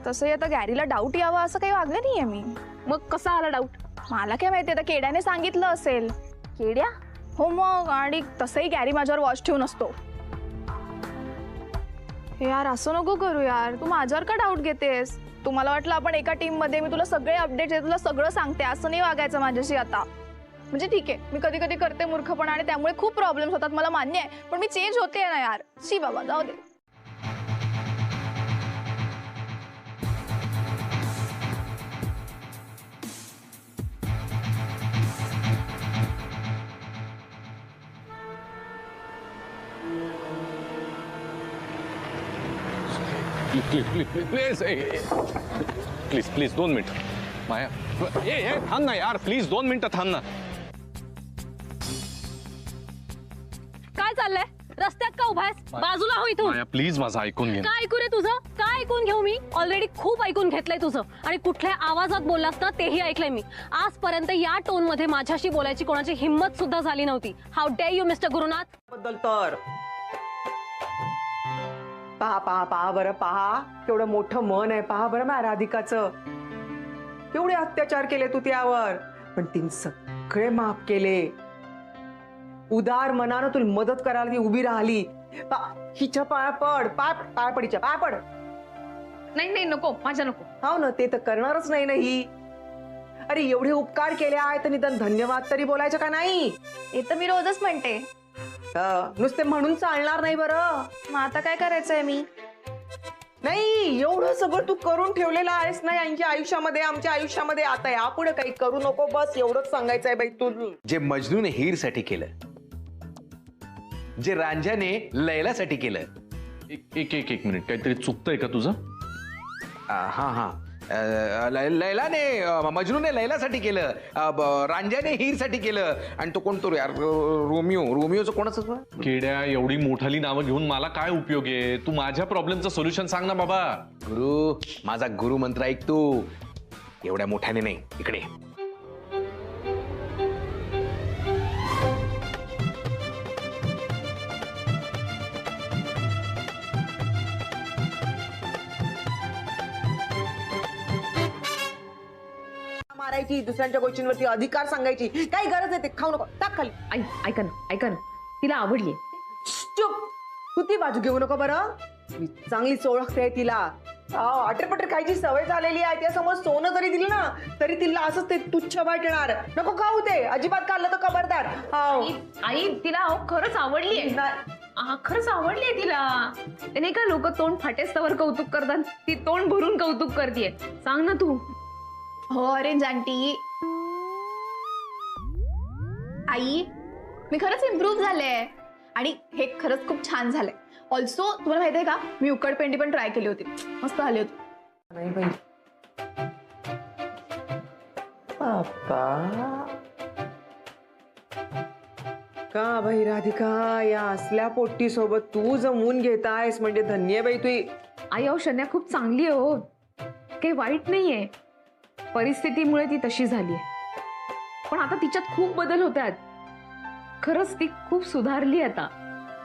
तसंही आता गॅरीला डाऊट यावा असं काही वागले नाहीये मी. मग कसा आला डाऊट? मला काय माहिती, आता केड्याने सांगितलं असेल. केड्या? हो मग, आणि तसंही गॅरी माझ्यावर वॉच ठेवून असतो. हे यार असं नको करू यार, तू माझ्यावर का डाऊट घेतेस? तुम्हाला वाटलं आपण एका टीम मध्ये, मी तुला सगळे अपडेट तुला सगळं सांगते, असं नाही वागायचं माझ्याशी आता. म्हणजे ठीक आहे, मी कधी कधी करते मूर्खपणा आणि त्यामुळे खूप प्रॉब्लेम्स होतात, मला मान्य आहे, पण मी चेंज होते ना यार. शी बाबा, जाऊ दे. प्लीज प्लीज 2 मिनिट माया. ए थांब ना यार, प्लीज 2 मिनिटं थांब ना. काय चाललंय? रस्त्यात का उभा आहेस? बाजूला हो इथून. माया प्लीज माझं ऐकून घे. काय ऐकू रे तुझं? काय ऐकून घेऊ मी? ऑलरेडी खूप ऐकून घेतलंय तुझं, आणि कुठल्या आवाजात बोललास ना तेही ऐकलंय मी. आजपर्यंत या टोन मध्ये माझ्याशी बोलायची कोणाची हिंमत सुद्धा झाली नव्हती. How dare you mister Gurunath. बद्दल तर पहा पहा पहा बरं, पहा केवढं मोठं मन आहे. पहा बरं माझ्या राधिकाचं, केवढे अत्याचार केले तू त्यावर, पण तिने सगळे माफ केले. उदार मनानं तुला मदत करायला ती उभी राहिली. हिच्या पाया पड, पाय पडीच्या पाय पड. नाही नाही नको, माझ्या नको. हो ना, ते तर करणारच नाही ना ही. अरे एवढे उपकार केले आहे तर निदान धन्यवाद तरी बोलायचं का नाही? हे तर मी रोजच म्हणते. नुसते म्हणून चालणार नाही बरं. मग आता काय करायचंय मी? नाही, एवढं सगळं तू करून ठेवलेलं आहेस ना यांच्या आयुष्यामध्ये, आमच्या आयुष्यामध्ये. आता यापुढे काही करू नको, बस एवढंच सांगायचंय बाई तू. जे मजनूने हीरसाठी केलं, जे रांझ्याने लैलासाठी केलं. एक मिनिट, काहीतरी चुकतंय का तुझं? हा लैलाने मजनूने लैलासाठी केलं, रांझ्याने हीरसाठी केलं, आणि तो कोणतो यार, रोमिओचं कोणाचं? केड्या, एवढी मोठाली नावं घेऊन मला काय उपयोग आहे? तू माझ्या प्रॉब्लेमचं सोल्युशन सांग ना बाबा. गुरु, माझा गुरु मंत्र ऐक तू. एवढ्या मोठ्याने नाही, इकडे. मारायची, दुसऱ्यांच्या गोष्टींवरती अधिकार सांगायची काही गरज आहे. ते खाऊ नको, टाक खाली. ऐका ना, तिला आवडली. चुप, तू ती बाजू घेऊ नको बरं. मी चांगलीच ओळखते तिला. अटरपटर खायची सवय झालेली आहे. त्यासमोर सोनं जरी दिलं ना तरी तिला असंच ते तुच्छ वाटणार. नको खाऊ ते, अजिबात खाल्लं तर खबरदार. आई तिला खरंच आवडली. खरंच आवडलीये तिला. ते नाही का लोक तोंड फाटेस्तवर कौतुक करतात, ती तोंड भरून कौतुक करतेय. सांग ना तू. हो ऑरेंज आंटी. आई, मी खरंच इम्प्रूव्ह झाले, आणि हे खरंच खूप छान झालंय. ऑल्सो तुम्हाला माहिती आहे का, मी उकडपेंडी पण ट्राय केली होती, मस्त झाली होती. नाही बाई बाप्पा, का बाई राधिका, या असल्या पोट्टी सोबत तू जमवून घेतायस म्हणजे धन्य बाई तू. आई शन्या खूप चांगली आहे हो, काही वाईट नाहीये. परिस्थितीमुळे ती तशी झाली आहे, पण आता तिच्यात खूप बदल होत आहेत. खरंच ती खूप सुधारली आता.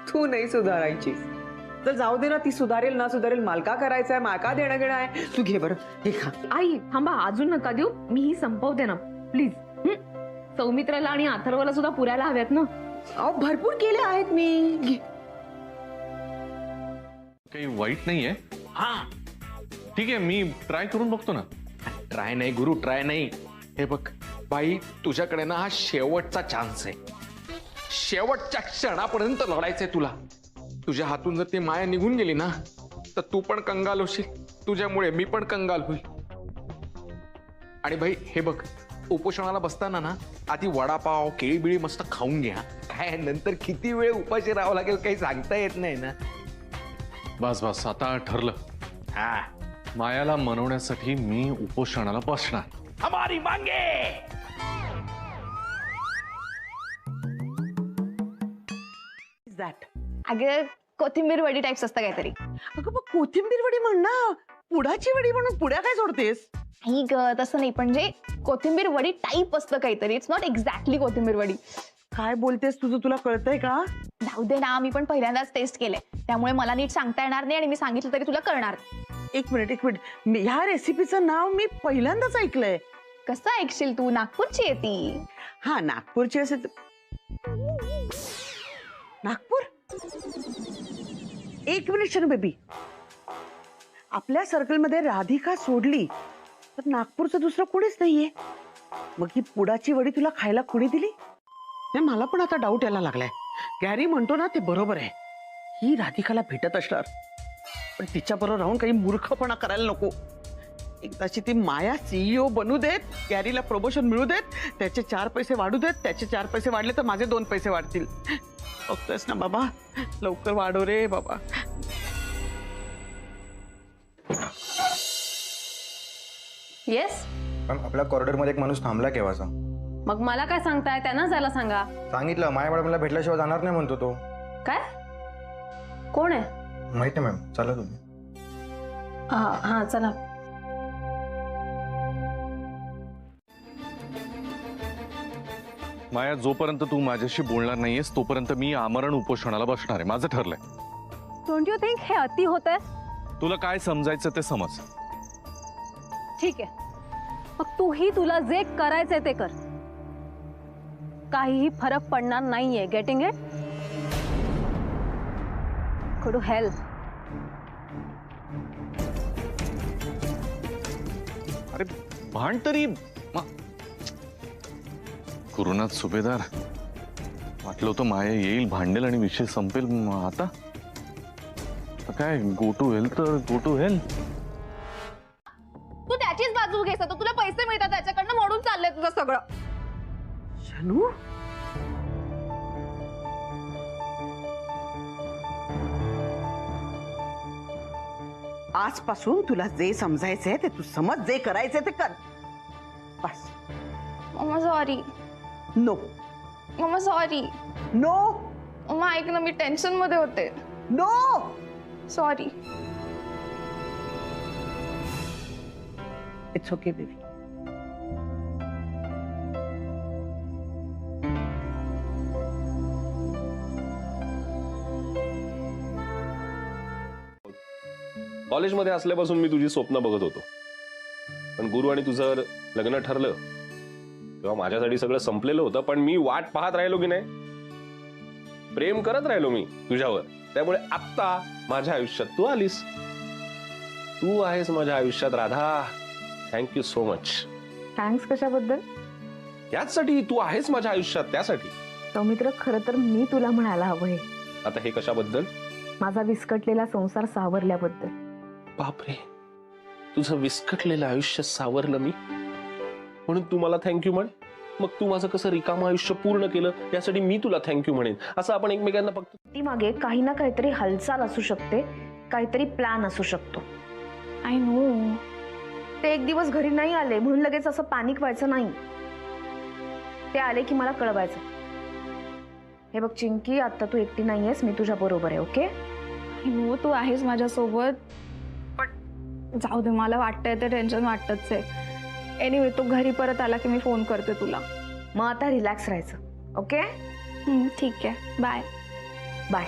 तू नाही सुधारायची तर जाऊ दे ना, ती सुधारेल ना सुधारेल, मालका करायचंय, मालका देणं घेणं आहे. तू घे बरं, हे खा. आई थांबा, अजून नका देऊ, मी ही संपवते ना प्लीज. सौमित्राला आणि अथर्वला सुद्धा पुरायला हव्यात ना. भरपूर केले आहेत मी. घे. काही वाईट नाहीये. हा ठीक आहे, मी ट्राय करून बघतो ना. ट्राय नाही गुरु, ट्राय नाही. हे बघ बाई, तुझ्याकडे ना हा शेवटचा चान्स आहे. शेवटच्या क्षणापर्यंत लढायचंय तुला. तुझ्या हातून जर ती माया निघून गेली ना तर तू पण कंगाल होशील, तुझ्यामुळे मी पण कंगाल होईल. आणि भाई हे बघ, उपोषणाला बसताना ना आधी वडापाव केळी बिळी मस्त खाऊन घ्या. काय नंतर किती वेळ उपाशी राहावं लागेल काही सांगता येत नाही ना. बस बस, आता ठरलं. हा, मायाला मनवण्यासाठी मी उपोषणाला बसणार. हमारी मांगे. दॅट अगं कोथिंबीर वडी टाईप्स असतं काहीतरी. अगं मग कोथिंबीर वडी म्हण ना, पुडाची वडी म्हणून पुड्या काय सोडतेस? नाही ग तसं नाही, पण जे कोथिंबीर वडी टाईप असतं काहीतरी. इट्स नॉट एक्झॅक्टली कोथिंबीर वडी. काय बोलतेस तुझं, तुला कळतंय का? जाऊ दे ना, मी पण पहिल्यांदाच टेस्ट केले त्यामुळे मला नीट सांगता येणार नाही आणि मी सांगितलं तरी तुला कळणार. एक मिनिट, ह्या रेसिपीचं नाव मी पहिल्यांदाच ऐकलंय. कसं ऐकशील तू, नागपूरची आहे ती. हा नागपूरची असेल नागपूर. एक मिनिट शनू बेबी, आपल्या सर्कलमध्ये राधिका सोडली तर नागपूरचं दुसरं कोणीच नाहीये. मग ही पुडाची वडी तुला खायला कोणी दिली? नाही, मला पण आता डाऊट यायला लागलाय. गॅरी म्हणतो ना ते बरोबर आहे, ही राधिकाला भेटत असणार, पण तिच्या बरोबर राहून काही मूर्खपणा करायला नको. एकदाची ती माया CEO बनू देत, गॅरीला प्रमोशन मिळू देत, त्याचे 4 पैसे वाढू देत. त्याचे 4 पैसे वाढले तर माझे 2 पैसे वाढतील. बघतोयस ना बाबा, लवकर वाढव रे बाबा. येस. पण आपल्या कॉरिडॉरमध्ये एक माणूस थांबला केव्हाचा. मग मला काय सांगताय, त्यांना जायला सांगा. सांगितलं, माया मॅडमला भेटल्याशिवाय जाणार नाही म्हणतो तो. काय? कोण आहे? माहिती आहे मॅम, चला तुम्ही. हा चला. माया, जोपर्यंत तू माझ्याशी बोलणार नाहीयेस तोपर्यंत मी आमरण उपोषणाला बसणार आहे. माझं ठरलंय. डोंट यू थिंक हे अति होतंय? तुला काय समजायचं ते समज. ठीक आहे, मग तूही तुला जे करायचंय ते कर. काहीही फरक पडणार नाहीये. Getting it? Go to hell. अरे भांड तरी. गुरुनाथ सुभेदार, वाटलं होतं माया येईल, भांडेल आणि विषय संपेल. आता काय, गो टू हेल तर गो टू हेल. तू त्याचीच बाजू घेस, तर तुला पैसे मिळतात त्याच्याकडनं म्हणून चाललंय तुझं सगळं. शनू, आजपासून तुला जे समजायचंय ते तू समज, जे करायचंय ते कर. बस. Mamma sorry. No mamma sorry. No mamma ऐक ना, मी टेन्शन मध्ये होते. No. Sorry. It's okay baby. कॉलेजमध्ये असल्यापासून मी तुझी स्वप्न बघत होतो, पण गुरु आणि तुझं लग्न ठरलं तेव्हा माझ्यासाठी सगळं संपलेलं होतं. पण मी वाट पाहत राहिलो की नाही, प्रेम करत राहिलो मी तुझ्यावर. त्यामुळे आत्ता माझ्या आयुष्यात तू आलीस. तू आहेस माझ्या आयुष्यात Radha. Thank you so much. Thanks कशाबद्दल? याचसाठी तू आहेस माझ्या आयुष्यात, त्यासाठी. सौमित्र, खरं तर मी तुला म्हणायला हवंय, आता हे कशाबद्दल? माझा विस्कटलेला संसार सावरल्याबद्दल. बापरे, तुझं विस्कटलेलं आयुष्य सावरलं मी, म्हणून तू मला थँक्यू म्हण. मग तू माझं कसं रिकामं आयुष्य पूर्ण केलं यासाठी मी तुला थँक्यू म्हणेन. असं आपण एकमेकांना फक्त. ती मागे काही ना काहीतरी हालचाल असू शकते, काहीतरी प्लॅन असू शकतो. I know. ते एक दिवस घरी नाही आले म्हणून लगेच असं पॅनिक व्हायचं नाही. ते आले की मला कळवायचं. हे बघ चिंकी, आता तू एकटी नाहीयेस, मी तुझ्या बरोबर आहे. ओके? आय नो तू आहेस माझ्यासोबत, पण जाऊ दे, मला वाटतंय ते टेन्शन वाटतच आहे. एनिवे, तो घरी परत आला की मी फोन करते तुला. मग आता रिलॅक्स राहायचं. ओके? ठीक आहे. Bye bye.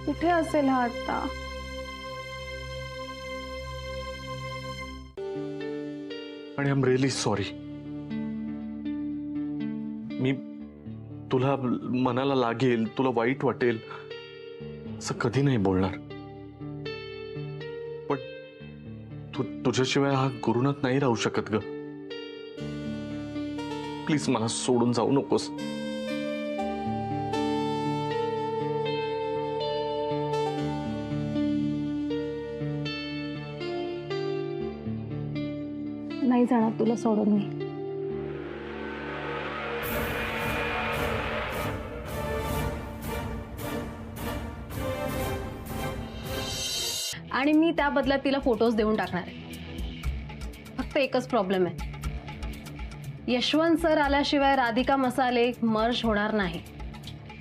कुठे असेल हा आता? आणि आय एम रिअली सॉरी. मी तुला मनाला लागेल, तुला वाईट वाटेल असं कधी नाही बोलणार. पण तुझ्याशिवाय हा गुरुनाथ नाही राहू शकत ग. प्लीज मला सोडून जाऊ नकोस. नाही जाणार तुला सोडून मी. आणि मी त्या बदल्यात तिला फोटोज देऊन टाकणार आहे. फक्त एकच प्रॉब्लेम आहे, यशवंत सर आल्याशिवाय राधिका मसाले मर्ज होणार नाही.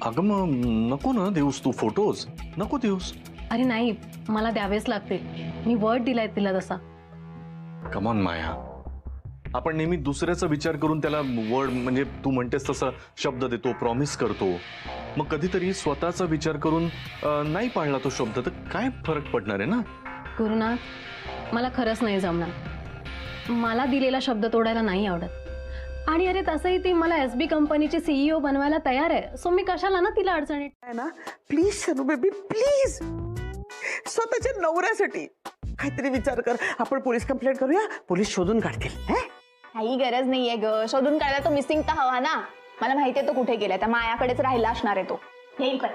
अगं मग नको ना देऊस तू फोटोज, नको देऊस. अरे नाही, मला द्यावेच लागतील. मी वर्ड दिलाय तिला तसा. कमॉन माया, आपण नेहमी दुसऱ्याचा विचार करून त्याला वर्ड म्हणजे तू म्हणतेस तसं शब्द देतो, प्रॉमिस करतो. मग कधीतरी स्वतःचा विचार करून नाही पाळला तो शब्द तर काय फरक पडणार आहे ना. गुरुनाथ, मला खरंच नाही जमणार. मला दिलेला शब्द तोडायला नाही आवडत. आणि अरे तसंही ती मला SB कंपनीची CEO बनवायला तयार आहे. सो मी कशाला ना तिला अडचणीत. आहे ना, प्लीज शनू बेबी प्लीज, स्वतःच्या नवऱ्यासाठी काहीतरी विचार कर. आपण पोलीस कंप्लेंट करूया, पोलीस शोधून काढतील. काही गरज नाहीये ग, शोधून काढायला. तो मिसिंग तर हवा ना. मला माहितीये तो कुठे गेलाय, त्या मायाकडेच राहिला असणार आहे तो. येईल पण.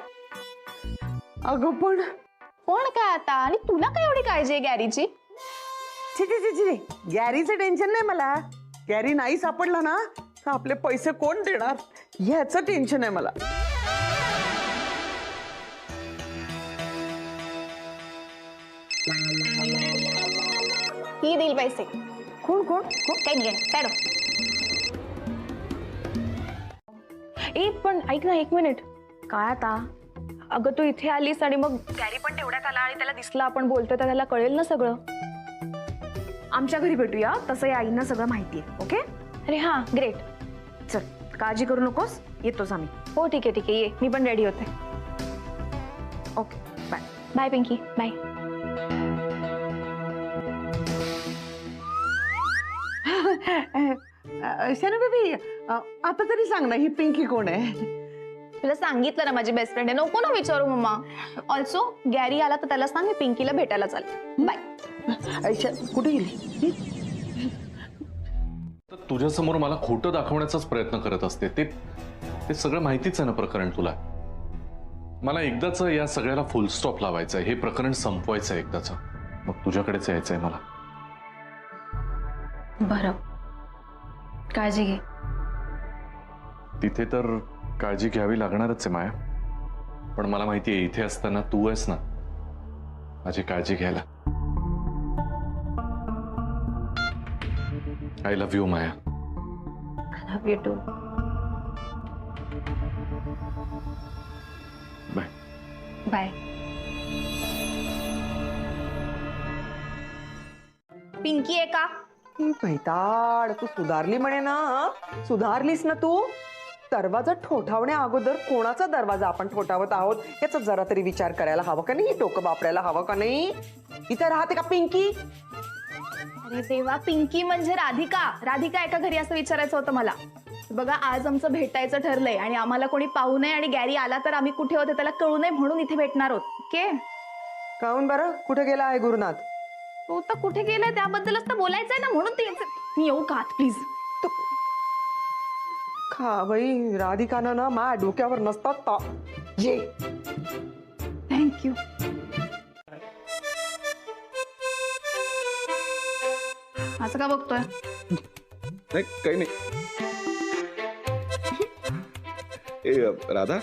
अगं पण काय आता, आणि तुला काय एवढी काळजी आहे गॅरीची? गॅरीचं टेन्शन नाही मला. गॅरी नाही सापडला ना तर आपले पैसे कोण देणार ह्याचं टेन्शन आहे मला. ही देईल पैसे. कोण कोण काही नाही सॅडो. पण ऐक ना, 1 मिनिट. काय आता? अगं तू इथे आलीस आणि मग गॅरी पण तेवढ्यात आला आणि त्याला दिसलं आपण बोलतोय तर त्याला कळेल ना सगळं. आमच्या घरी भेटूया, तसं या आईंना सगळं माहितीये. ओके? अरे हा, ग्रेट. चल, काळजी करू नकोस, येतोच आम्ही. हो ठीक आहे ये. मी पण रेडी होते. Okay, bye. Bye Pinky, bye. Shanu baby, आता तरी सांग ना, ही पिंकी कोण आहे? तुला सांगितलं ना माझी बेस्ट फ्रेंड आहे. नको ना विचारू मम्मा. ऑल्सो गॅरी आला तर त्याला सांग मी पिंकीला भेटायला चालेल. बाय. कुठे गेली? तुझ्या समोर मला खोटं दाखवण्याचाच प्रयत्न करत असते. ते सगळं माहितीच आहे ना प्रकरण तुला. मला एकदाच या सगळ्याला फुल स्टॉप लावायचं आहे. हे प्रकरण संपवायचं आहे एकदाच. मग तुझ्याकडेच यायचं आहे मला. बरं, काळजी घे. तिथे तर काळजी घ्यावी लागणारच आहे माया. पण मला माहिती आहे इथे असताना तू आहेस ना माझी काळजी घ्यायला. I love you Maya. Love you too. Bye. Bye. Pinky आहे का? पैताड, तू सुधारली म्हणे ना. सुधारलीस ना तू. दरवाजा ठोठावण्या अगोदर कोणाचा दरवाजा आपण ठोठावत आहोत याचा जरा तरी विचार करायला हवा का नाही? डोकं वापरायला हवं का नाही? इथे राहते का पिंकी? अरे देवा, पिंकी म्हणजे राधिका. राधिका आहे का घरी असं विचारायचं होतं मला. बघा, आज आमचं भेटायचं ठरलंय आणि आम्हाला कोणी पाहू नये आणि गॅरी आला तर आम्ही कुठे होते त्याला कळू नये म्हणून इथे भेटणार आहोत. ओके? काहून बरं, कुठे गेला आहे गुरुनाथ? तो तर कुठे गेलाय त्याबद्दलच तर बोलायचंय ना, म्हणून ते मी येऊ का प्लीज? खा बाई, राधिकानं ना मा डोक्यावर नसतात. ये. थँक्यू. असं का बघतोय? नाही, काही नाही. राधा,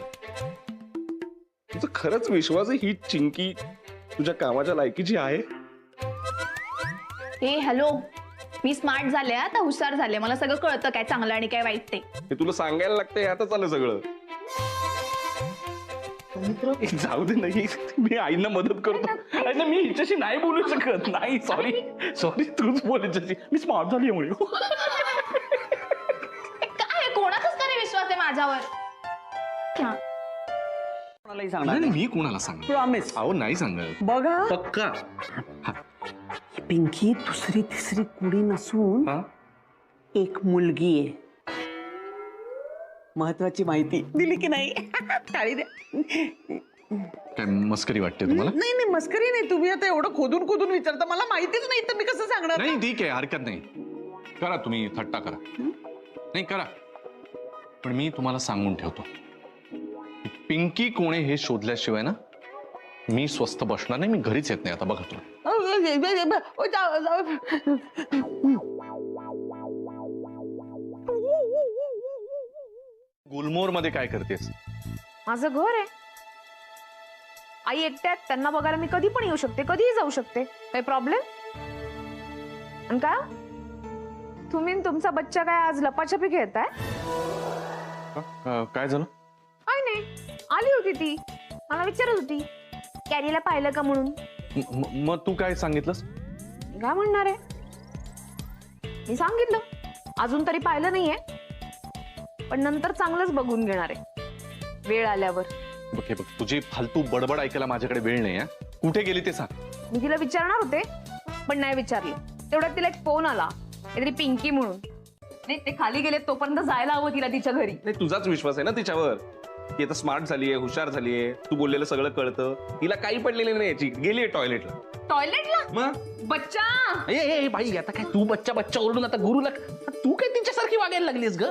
तुझं खरंच विश्वास आहे ही चिंकी तुझ्या कामाच्या लायकीची आहे? ए हॅलो, मी स्मार्ट झाले आता, हुशार झाले. मला सगळं कळतं काय चांगलं आणि काय वाईट ते. हे तुला सांगायला लागतंय, आता चालू सगळं. जाऊ दे, नाही मी आईना मदत करतो. नाही, मी हिच्याशी नाही बोलू शकत. नाही, सॉरी तूच बोल हिच्याशी. मी स्मार्ट झाली म्हणून. काय कोणाचाच का नाही विश्वास आहे माझ्यावर? नाही, मी कोणाला सांग. प्रॉमिस. अहो नाही सांगत. बघा पक्का. पिंकी दुसरी तिसरी कुडी नसून एक मुलगी आहे. महत्वाची माहिती दिली की नाही? टाळी द्या. काय मस्करी वाटते तुम्हाला? नाही नाही मस्करी नाही. तुम्ही आता एवढं खोदून खोदून विचारता, मला माहितीच नाही तर मी कसं सांगणार? नाही ठीक आहे, हरकत नाही. करा तुम्ही थट्टा करा. नाही करा, पण मी तुम्हाला सांगून ठेवतो, पिंकी कोणे हे शोधल्याशिवाय ना मी स्वस्थ बसणार नाही. मी घरीच येत नाही आता, बघा तुम्ही. गुलमोहर मध्ये काय करतेस? माझं घर आहे. आई एकट्या आहेत, त्यांना बघायला मी कधी पण येऊ शकते, कधीही जाऊ शकते. काही प्रॉब्लेम? आणि काय तुम्ही आणि तुमचा बच्चा काय आज लपाछपी खेळताय? काय झालं? काय नाही, आली होती ती, मला विचारत होती कॅरीला पाहिलं का म्हणून. मग तू काय सांगितलंस? काय म्हणणार आहे, मी सांगितलं अजून तरी पाहिलं नाहीये, पण नंतर चांगलंच बघून घेणार आहे वेळ आल्यावर. बघ तुझी फालतू बडबड ऐकायला माझ्याकडे वेळ नाही आहे. कुठे गेली ते सांग. मी तिला विचारणार होते पण नाही विचारलं. तेवढ्यात तिला एक फोन आला, काहीतरी पिंकी म्हणून. नाही ते खाली गेले तोपर्यंत जायला हवं तिला तिच्या घरी. नाही तुझाच विश्वास आहे ना तिच्यावर, ती आता स्मार्ट झालीये, हुशार झालीये, तू बोललेलं सगळं कळतं. तिला काही पडलेली नाही याची, गेलीये टॉयलेटला. टॉयलेटला? मग बच्चा ए बाई, आता काय तू बच्चा बच्चा ओरडून आता गुरुला तू काय तिच्यासारखी वागायला लागलीस ग?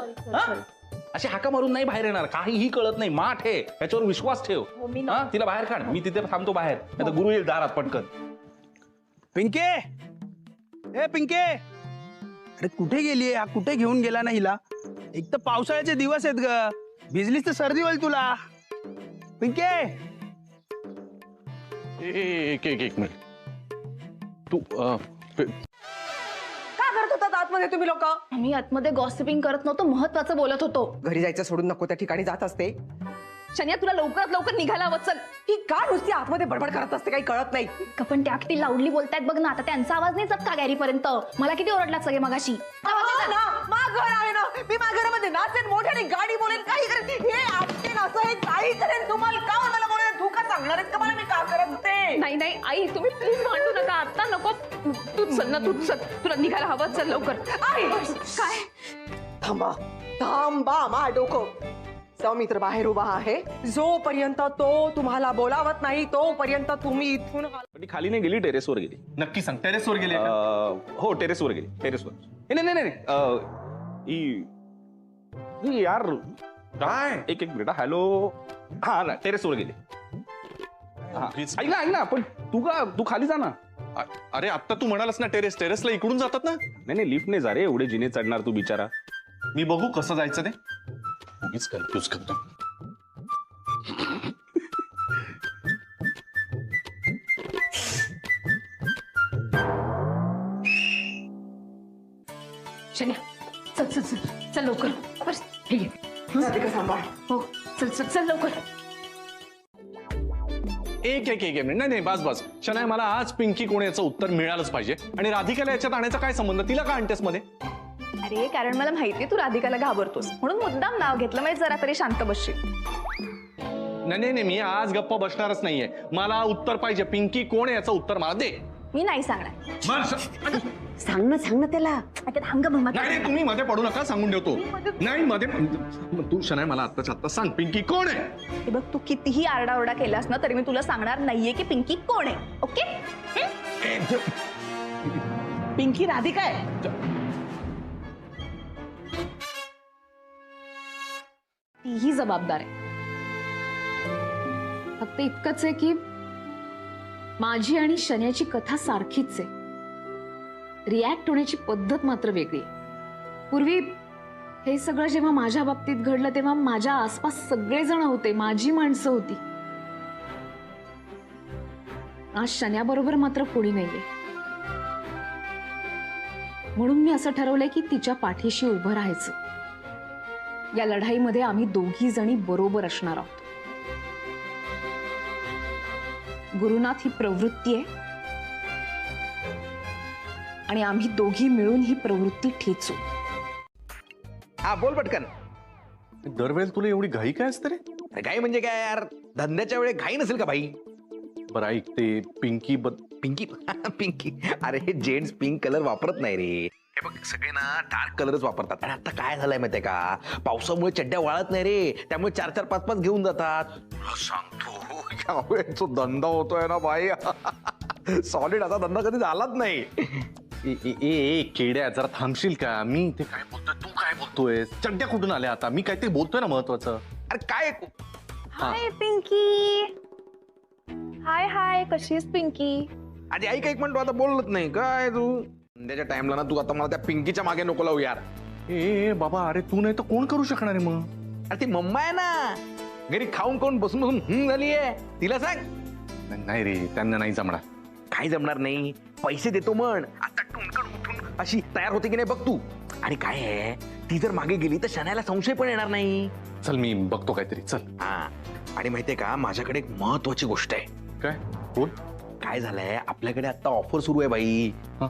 अशी हाका मारून नाही बाहेर येणार, काहीही कळत नाही. माठ आहे, याच्यावर विश्वास ठेव. तिला बाहेर काढ, मी तिथे थांबतो बाहेर, आता गुरु येईल दारात पटकन. पिंके, ए पिंके, अरे कुठे गेली? हा कुठे घेऊन गेला ना हिला? एक तर पावसाळ्याचे दिवस आहेत ग, भिजलीस तर सर्दी होईल तुला. पिंके, एक मिनिट. तू काय करत होता आतमध्ये तुम्ही लोक? मी आतमध्ये गॉसिपिंग करत नव्हतो, महत्वाचं बोलत होतो. घरी जायचं सोडून नको त्या ठिकाणी जात असते. शन्या तुला लवकरात लवकर निघायला हवं. चल. ही काय नुसती आतमध्ये बडबड करत असते, काही कळत नाही. पण त्या किती लाऊडली बोलतायत बघ ना, आता त्यांचा आवाज नाही जात का गॅरीपर्यंत? मला किती ओरडलात सगळे मगाशी. घर आहे ना, मी माझ्या घरामध्ये नाचेन, मोठ्याने गाडी बोलेन, काही करेन, हे आपटेन, असं हे काही करेन. तुम्हाला का मला बोलेन? तू का सांगणार आहेस का मला मी का करत होते? नाही नाही आई, तुम्ही प्लीज भांडू नका, आता नको. तू चल ना, तू चल, तुला निघायला हवं. चल लवकर. आई काय? थांबा थांबा, मा डोकं. सौमित्र बाहेर उभा आहे, जोपर्यंत तो तुम्हाला बोलावत नाही तोपर्यंत तुम्ही इथून पण ती खाली नाही गेली, टेरेसवर गेली. नक्की सांग, टेरेसवर गेली? हो टेरेसवर गेली, टेरेसवर. नाही नाही नाही यार काय, एक मिनिट. हॅलो, हा ना, टेरेसवर गेली. ऐक ना पण तू खाली जा ना. अरे आता तू म्हणालास ना टेरेसला इकडून जातात ना. नाही लिफ्टने जा रे, एवढे जिने चढणार तू बिचारा. मी बघू कसं जायचं ते. उगीच कन्फ्यूज करतो. शन्या चल चल चल चल लवकर. बस हे घे. सांभाळ. हो चल चल चल लवकर. एक मिनिट. नाही बस शनाय, मला आज पिंकी कोण याचं उत्तर मिळालंच पाहिजे. आणि राधिकाला याच्यात आणण्याचा काय संबंध? तिला का आणतेस मध्ये? अरे कारण मला माहितीये तू राधिकाला घाबरतोस, म्हणून मुद्दाम नाव घेतलं, म्हणजे जरा तरी शांत बसशील. नाही मी आज गप्प बसणारच नाहीये. मला उत्तर पाहिजे. पिंकी कोण आहे याचं उत्तर मला दे. मी नाही सांगणार. सांग ना त्याला. आता थांब गं मग. नाही तुम्ही मध्ये पडू नका, सांगून ठेवतो. नाही मध्ये तू शनाय मला आत्ता सांग, पिंकी कोण आहे? हे बघ, तू कितीही आरडाओरडा केलास ना तरी मी तुला सांगणार नाहीये की पिंकी कोण आहे. ओके? पिंकी राधिका आहे. तीही जबाबदार आहे. फक्त इतकंच आहे की माझी आणि शन्याची कथा सारखीच आहे, रिॲक्ट होण्याची पद्धत मात्र वेगळी आहे. पूर्वी हे सगळं जेव्हा माझ्या बाबतीत घडलं तेव्हा माझ्या आसपास सगळेजण होते, माझी माणसं होती. आज शन्याबरोबर मात्र कोणी नाहीये. म्हणून मी असं ठरवलंय की तिच्या पाठीशी उभं राहायचं. या लढाईमध्ये आम्ही दोघी जणी बरोबर असणार आहोत. गुरुनाथ ही प्रवृत्ती आहे आणि आम्ही दोघी मिळून ही प्रवृत्ती ठेचू. हा बोल पटकन. दरवेळेला तुला एवढी घाई काय असते रे? अरे घाई म्हणजे काय यार, धंद्याच्या वेळी घाई नसेल का भाई? बरं ऐक, ते पिंकी पिंकी अरे हे जेंट्स पिंक कलर वापरत नाही रे. हे बघ सगळे ना डार्क कलरच वापरतात. आणि आता काय झालंय माहितीये का, पावसामुळे चड्ड्या वाळत नाही रे, त्यामुळे 4-4, 5-5 घेऊन जातात. सांगतो तो धंदा होतोय ना बाई. सॉलिड असा धंदा कधी झालाच नाही. ए केड्या, जरा थांबशील का? मी ते काय बोलतोय, तू काय बोलतोय? चड्ड्या कुठून आल्या आता? मी काय ते बोलतोय ना महत्वाचं. अरे काय हाय पिंकी. हाय हाय, कशी आहेस पिंकी? आधी ऐक एक म्हणतो, आता बोलत नाही काय तू? त्याच्या टाइमला ना तू आता मला त्या पिंकीच्या मागे नको लावू यार. ए बाबा, अरे तू नाही तर कोण करू शकणार आहे मग? अरे ती मम्मा आहे ना, घरी खाऊन खाऊन बसून बसून झालीये. तिला सांग. नाही रे, त्यांना नाही जमणार. काय जमणार नाही? पैसे देतो म्हण. आता टुनकन उठून अशी तयार होते की नाही बघ तू. आणि काय आहे, ती जर मागे गेली तर शनायला संशय पण येणार नाही. चल मी बघतो काहीतरी. चल. हा, आणि माहितीये का, माझ्याकडे एक महत्वाची गोष्ट आहे. काय बोल. काय झालंय, आपल्याकडे आता ऑफर सुरू आहे बाई. हा.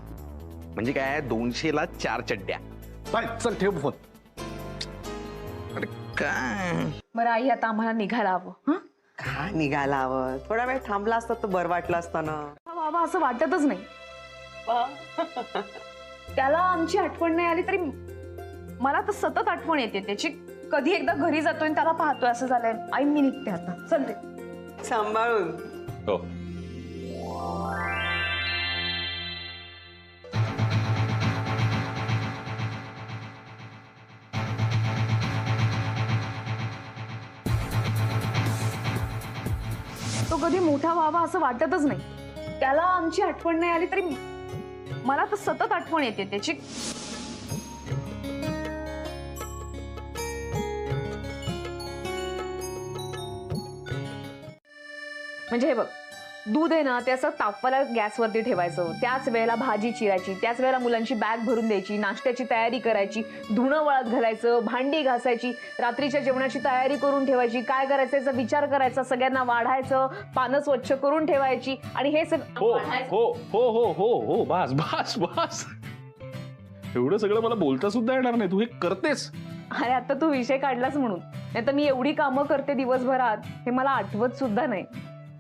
म्हणजे काय, 200ला 4 चड्ड्या. बाय, चल ठेव फोन. अरे काय बरं आई, आता आम्हाला निघायला हवं. हं? का निघायला हवं? थोडा वेळ थांबला असता तर बरं वाटलं असतं ना. बाबा असं वाटतच नाही. त्याला आमची आठवण नाही आली तरी मला तर सतत आठवण येते त्याची. कधी एकदा घरी जातोय आणि त्याला पाहतोय असं झालंय. आई मी निघते आता. चल रे. सांभाळून. हो. तो कधी मोठा व्हावा असं वाटतच नाही. त्याला आमची आठवण नाही आली तरी मला तर सतत आठवण येते त्याची. म्हणजे हे बघ, दूध आहे ना ते असं तापवायला गॅसवरती ठेवायचं. त्याच वेळेला भाजी चिरायची, त्याच वेळेला मुलांची बॅग भरून द्यायची, नाश्त्याची तयारी करायची, धुणं वाळत घालायचं, भांडी घासायची, रात्रीच्या जेवणाची तयारी करून ठेवायची, काय करायचं याचा विचार करायचा, सगळ्यांना वाढायचं, पानं स्वच्छ करून ठेवायची. आणि हे सगळं हो हो हो हो हो हो, बस बस बस. एवढं सगळं मला बोलता सुद्धा येणार नाही, तू हे करतेस. अरे आता तू विषय काढलास म्हणून, नाही तर मी एवढी कामं करते दिवसभरात हे मला आठवत सुद्धा नाही.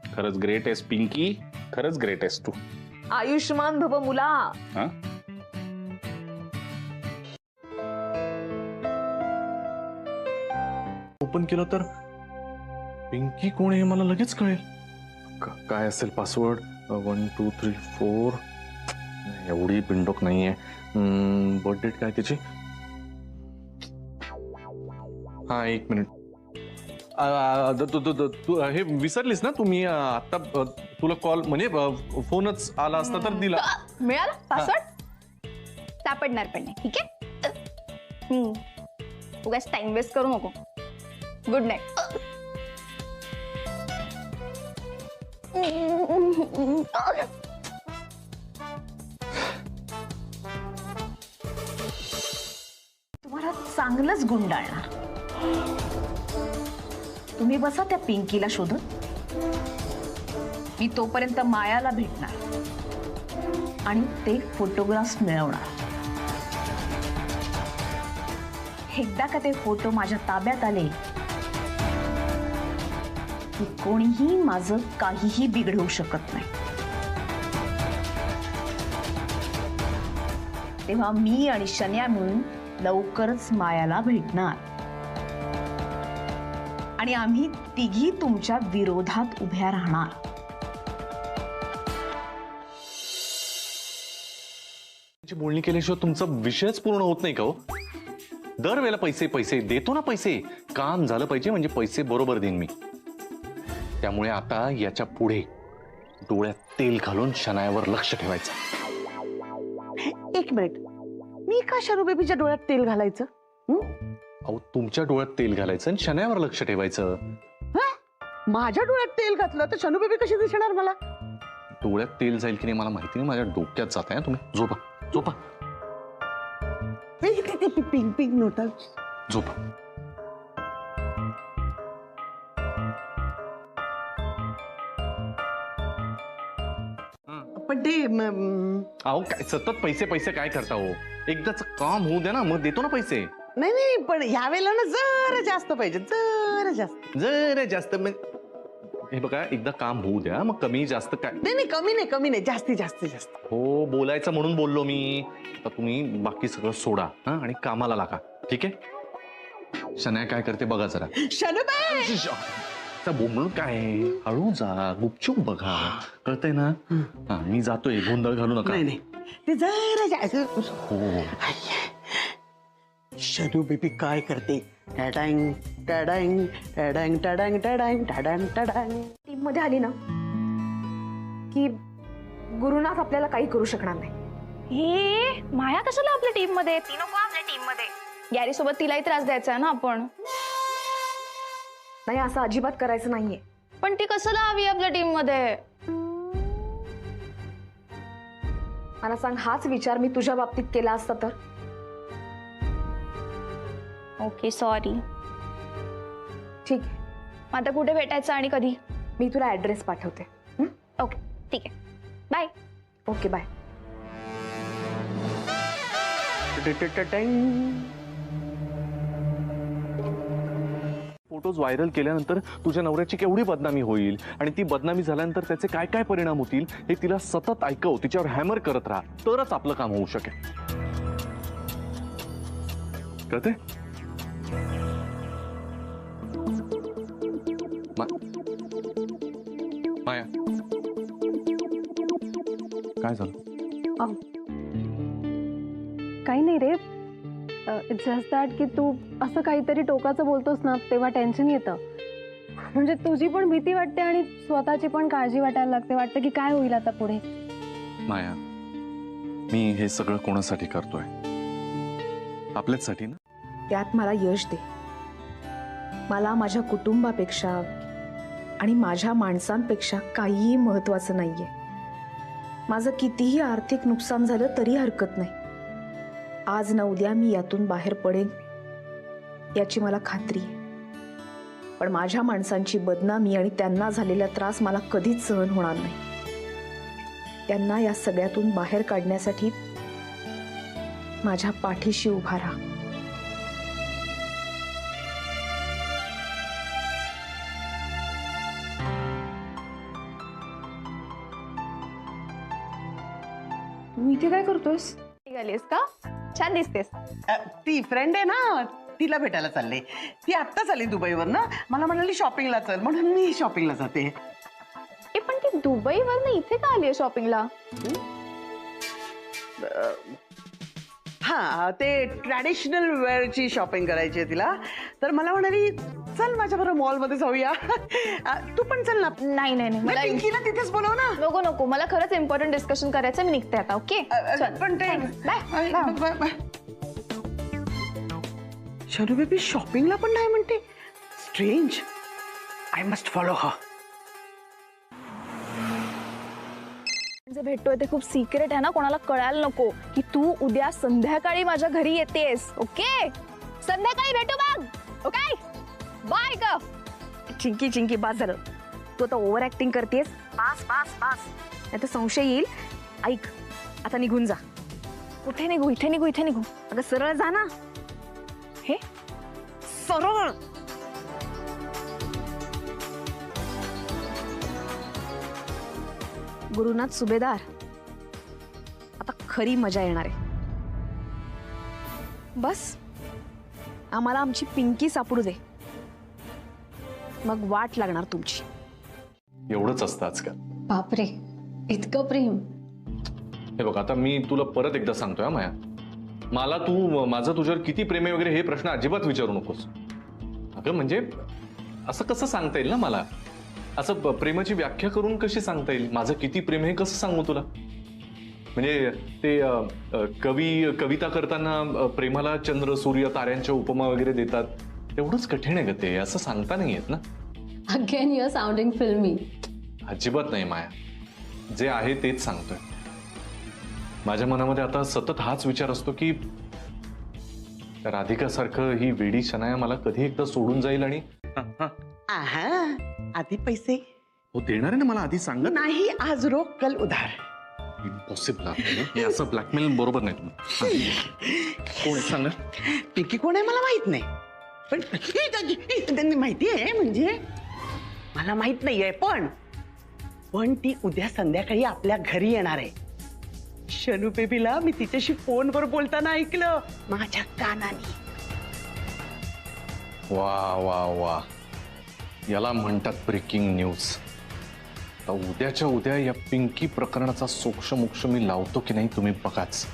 खरंच ग्रेट आहेस पिंकी, खरंच ग्रेट आहेस तू. आयुष्मान भव मुला. हा, ओपन केलं तर पिंकी कोण आहे मला लगेच कळेल. काय असेल पासवर्ड? 1 2 3 4. एवढी बिंडोक नाहीये. बर्थ डेट काय त्याची? हा, 1 मिनिट. तू हे विसरलीस ना तुम्ही? आता तुला कॉल म्हणजे फोनच आला असता तर दिला. मिळाला पासवर्ड? सापडणार पण नाही. ठीक आहे. उगाच टाइम वेस्ट करू नको. Good night. तुम्हाला चांगलंच गुंडाळणार. तुम्ही बसा त्या पिंकीला शोधत. मी तोपर्यंत मायाला भेटणार आणि ते फोटोग्राफ्स मिळवणार. एकदा का ते फोटो माझ्या ताब्यात आले की कोणीही माझं काहीही बिघडवू शकत नाही. तेव्हा मी आणि शन्या मिळून लवकरच मायाला भेटणार आणि आम्ही तिघी तुमच्या विरोधात उभ्या राहणार. बोलणी केल्याशिवाय तुमचा विषयच पूर्ण होत नाही का हो? दरवेळेला पैसे पैसे देतो ना. पैसे काम झालं पाहिजे म्हणजे पैसे बरोबर देईन मी. त्यामुळे आता याच्या पुढे डोळ्यात तेल घालून शनायावर लक्ष ठेवायचं. 1 मिनिट, मी का शनू बेबीच्या डोळ्यात तेल घालायचं? अहो, तुमच्या डोळ्यात तेल घालायचं आणि शनायावर लक्ष ठेवायचं. माझ्या डोळ्यात तेल घातलं तर शनू बेबी कशी दिसणार मला? डोळ्यात तेल जाईल की नाही मला माहिती नाही. माझ्या डोक्यात जात आहे. तुम्ही झोपा झोपा पिंक पिंक नोटा. झोपा. पण ते अहो, काय सतत पैसे पैसे काय करता हो? एकदाच काम होऊ द्या ना, मग देतो ना पैसे. नाही नाही, पण ह्या वेळेला ना जरा जास्त पाहिजे. जरा जास्त. जरा जास्त हे बघा, एकदा काम होऊ द्या, मग कमी जास्त काय. नाही नाही, कमी नाही, जास्तीत जास्त जास्त. हो, बोलायचं म्हणून बोललो मी. आता तुम्ही बाकी सगळं सोडा हा आणि कामाला लागा. ठीक आहे? शनाया काय करते बघा जरा. शनूबाई, बोंबलून काय आहे? हळू जा, गुपचूप बघा, कळतंय ना? हा, मी जातोय, गोंधळ घालू नका. नाही ते जरा जायचं. हो. शनू बेबी काय करते? टॅडँग टॅडँग टॅडँग टॅडँग टॅडँग टॅडँग टॅडँग. टीम मध्ये आली ना की गुरुनाथ आपल्याला काही करू शकणार नाही. हे माया कशाला आपल्या टीम मध्ये? ती नको आपल्या टीम मध्ये. गॅरी सोबत तिलाही त्रास द्यायचा आहे ना आपण. नाही, असं अजिबात करायचं नाहीये. पण ती कशाला हवी आपल्या टीम मध्ये? मला सांग, हाच विचार मी तुझ्या बाबतीत केला असता तर? Okay sorry. ठीक आहे, मग आता कुठे भेटायचं आणि कधी? मी तुला ऍड्रेस पाठवते. ओके ठीक आहे, bye. Okay bye. Photos viral केल्यानंतर तुझ्या नवऱ्याची केवढी बदनामी होईल आणि ती बदनामी झाल्यानंतर त्याचे काय काय परिणाम होतील हे तिला सतत ऐकव, तिच्यावर हॅमर करत राहा, तरच आपलं काम होऊ शकेल. कळते? माया, काय झालं? काही नाही रे, इट्स जस्ट दॅट की तू असं काहीतरी टोकाचं बोलतोस ना तेव्हा टेन्शन येतं. म्हणजे तुझी पण भीती वाटते आणि स्वतःची पण काळजी वाटायला लागते. वाटतं की काय होईल आता पुढे. माया, मी हे सगळं कोणासाठी करतोय? आपल्याचसाठी ना. त्यात मला यश दे. मला माझ्या कुटुंबापेक्षा आणि माझ्या माणसांपेक्षा काहीही महत्वाचं नाहीये. माझं कितीही आर्थिक नुकसान झालं तरी हरकत नाही. आज ना उद्या मी यातून बाहेर पडेन याची मला खात्री आहे. पण माझ्या माणसांची बदनामी आणि त्यांना झालेला त्रास मला कधीच सहन होणार नाही. त्यांना या सगळ्यातून बाहेर काढण्यासाठी माझ्या पाठीशी उभा राहा. तू इथे काय करतोयस? निघालीस का? छान दिसतेस. ती फ्रेंड आहे ना, तिला भेटायला चालले. ती आत्ताच आली दुबईवर ना, मला म्हणाली शॉपिंगला चल, म्हणून मी शॉपिंगला जाते. ए पण ती दुबईवर इथे का आली शॉपिंगला? हा, ते ट्रॅडिशनल वेअरची शॉपिंग करायची आहे तिला. तर मला म्हणाली चल माझ्याबरोबर मॉलमध्ये जाऊया. तू पण चल ना. नाही नाही नाही, मला पिंकीला तिथेच बोलव ना. नको नको, मला खरंच इम्पॉर्टंट डिस्कशन करायचं. मी निघते आता. ओके पण ते बाय. शनू बेबी शॉपिंगला पण नाही म्हणते. Strange. I must follow her. जे भेटतोय ते खूप सिक्रेट आहे ना, कोणाला कळायला नको की तू उद्या संध्याकाळी माझ्या घरी येतेस. ओके, संध्याकाळी भेटू मग. Okay bye. ग चिंकी चिंकी, बास झालं. तू आता ओव्हर ऍक्टिंग करतेस. बास बास बास, नाही तर संशय येईल. ऐक, आता निघून जा. कुठे निघू? इथे निघू? इथे निघू? अगं सरळ जा ना. हे सरळ. गुरुनाथ सुभेदार, आता खरी मजा येणार आहे. बस आम्हाला आमची पिंकी सापडू दे, मग वाट लागणार तुमची. एवढंच असतं आजकाल. बापरे, इतकं प्रेम. हे बघ, आता मी तुला परत एकदा सांगतोय माया, मला तू माझं तुझ्यावर किती प्रेम आहे वगैरे हे प्रश्न अजिबात विचारू नकोस. अगं म्हणजे असं कसं सांगता येईल ना मला? असं प्रेमाची व्याख्या करून कशी सांगता येईल? माझं किती प्रेम हे कसं सांगू तुला? म्हणजे ते कविता करताना प्रेमाला चंद्र सूर्य ताऱ्यांच्या उपमा वगैरे देतात, तेवढंच कठीण आहे ग ते. असं सांगता नाही येत ना. अगेन यू आर साउंडिंग फिल्मी. अजिबात नाही माया, जे आहे तेच सांगतोय. माझ्या मनामध्ये आता सतत हाच विचार असतो की राधिकासारखं ही वेडी शनाया मला कधी एकदा सोडून जाईल. आणि आधी पैसे हो देणार आहे ना मला, आधी सांग. नाही, आज रोख कल उधार. इम्पॉसिबल. हे असं ब्लॅकमेल बरोबर नाही. तुम्ही कोण आहे सांग. पिंकी कोण आहे मला माहित नाही, पण त्यांनी माहिती आहे. म्हणजे मला माहित नाहीये, पण ती उद्या संध्याकाळी आपल्या घरी येणार आहे. शनू बेबीला मी तिच्याशी फोनवर बोलताना ऐकलं माझ्या कानाने. वा वा वा, याला म्हणतात ब्रेकिंग न्यूज. आता उद्याच्या उद्या या पिंकी प्रकरणाचा सोक्षमोक्ष मी लावतो की नाही तुम्ही बघाच.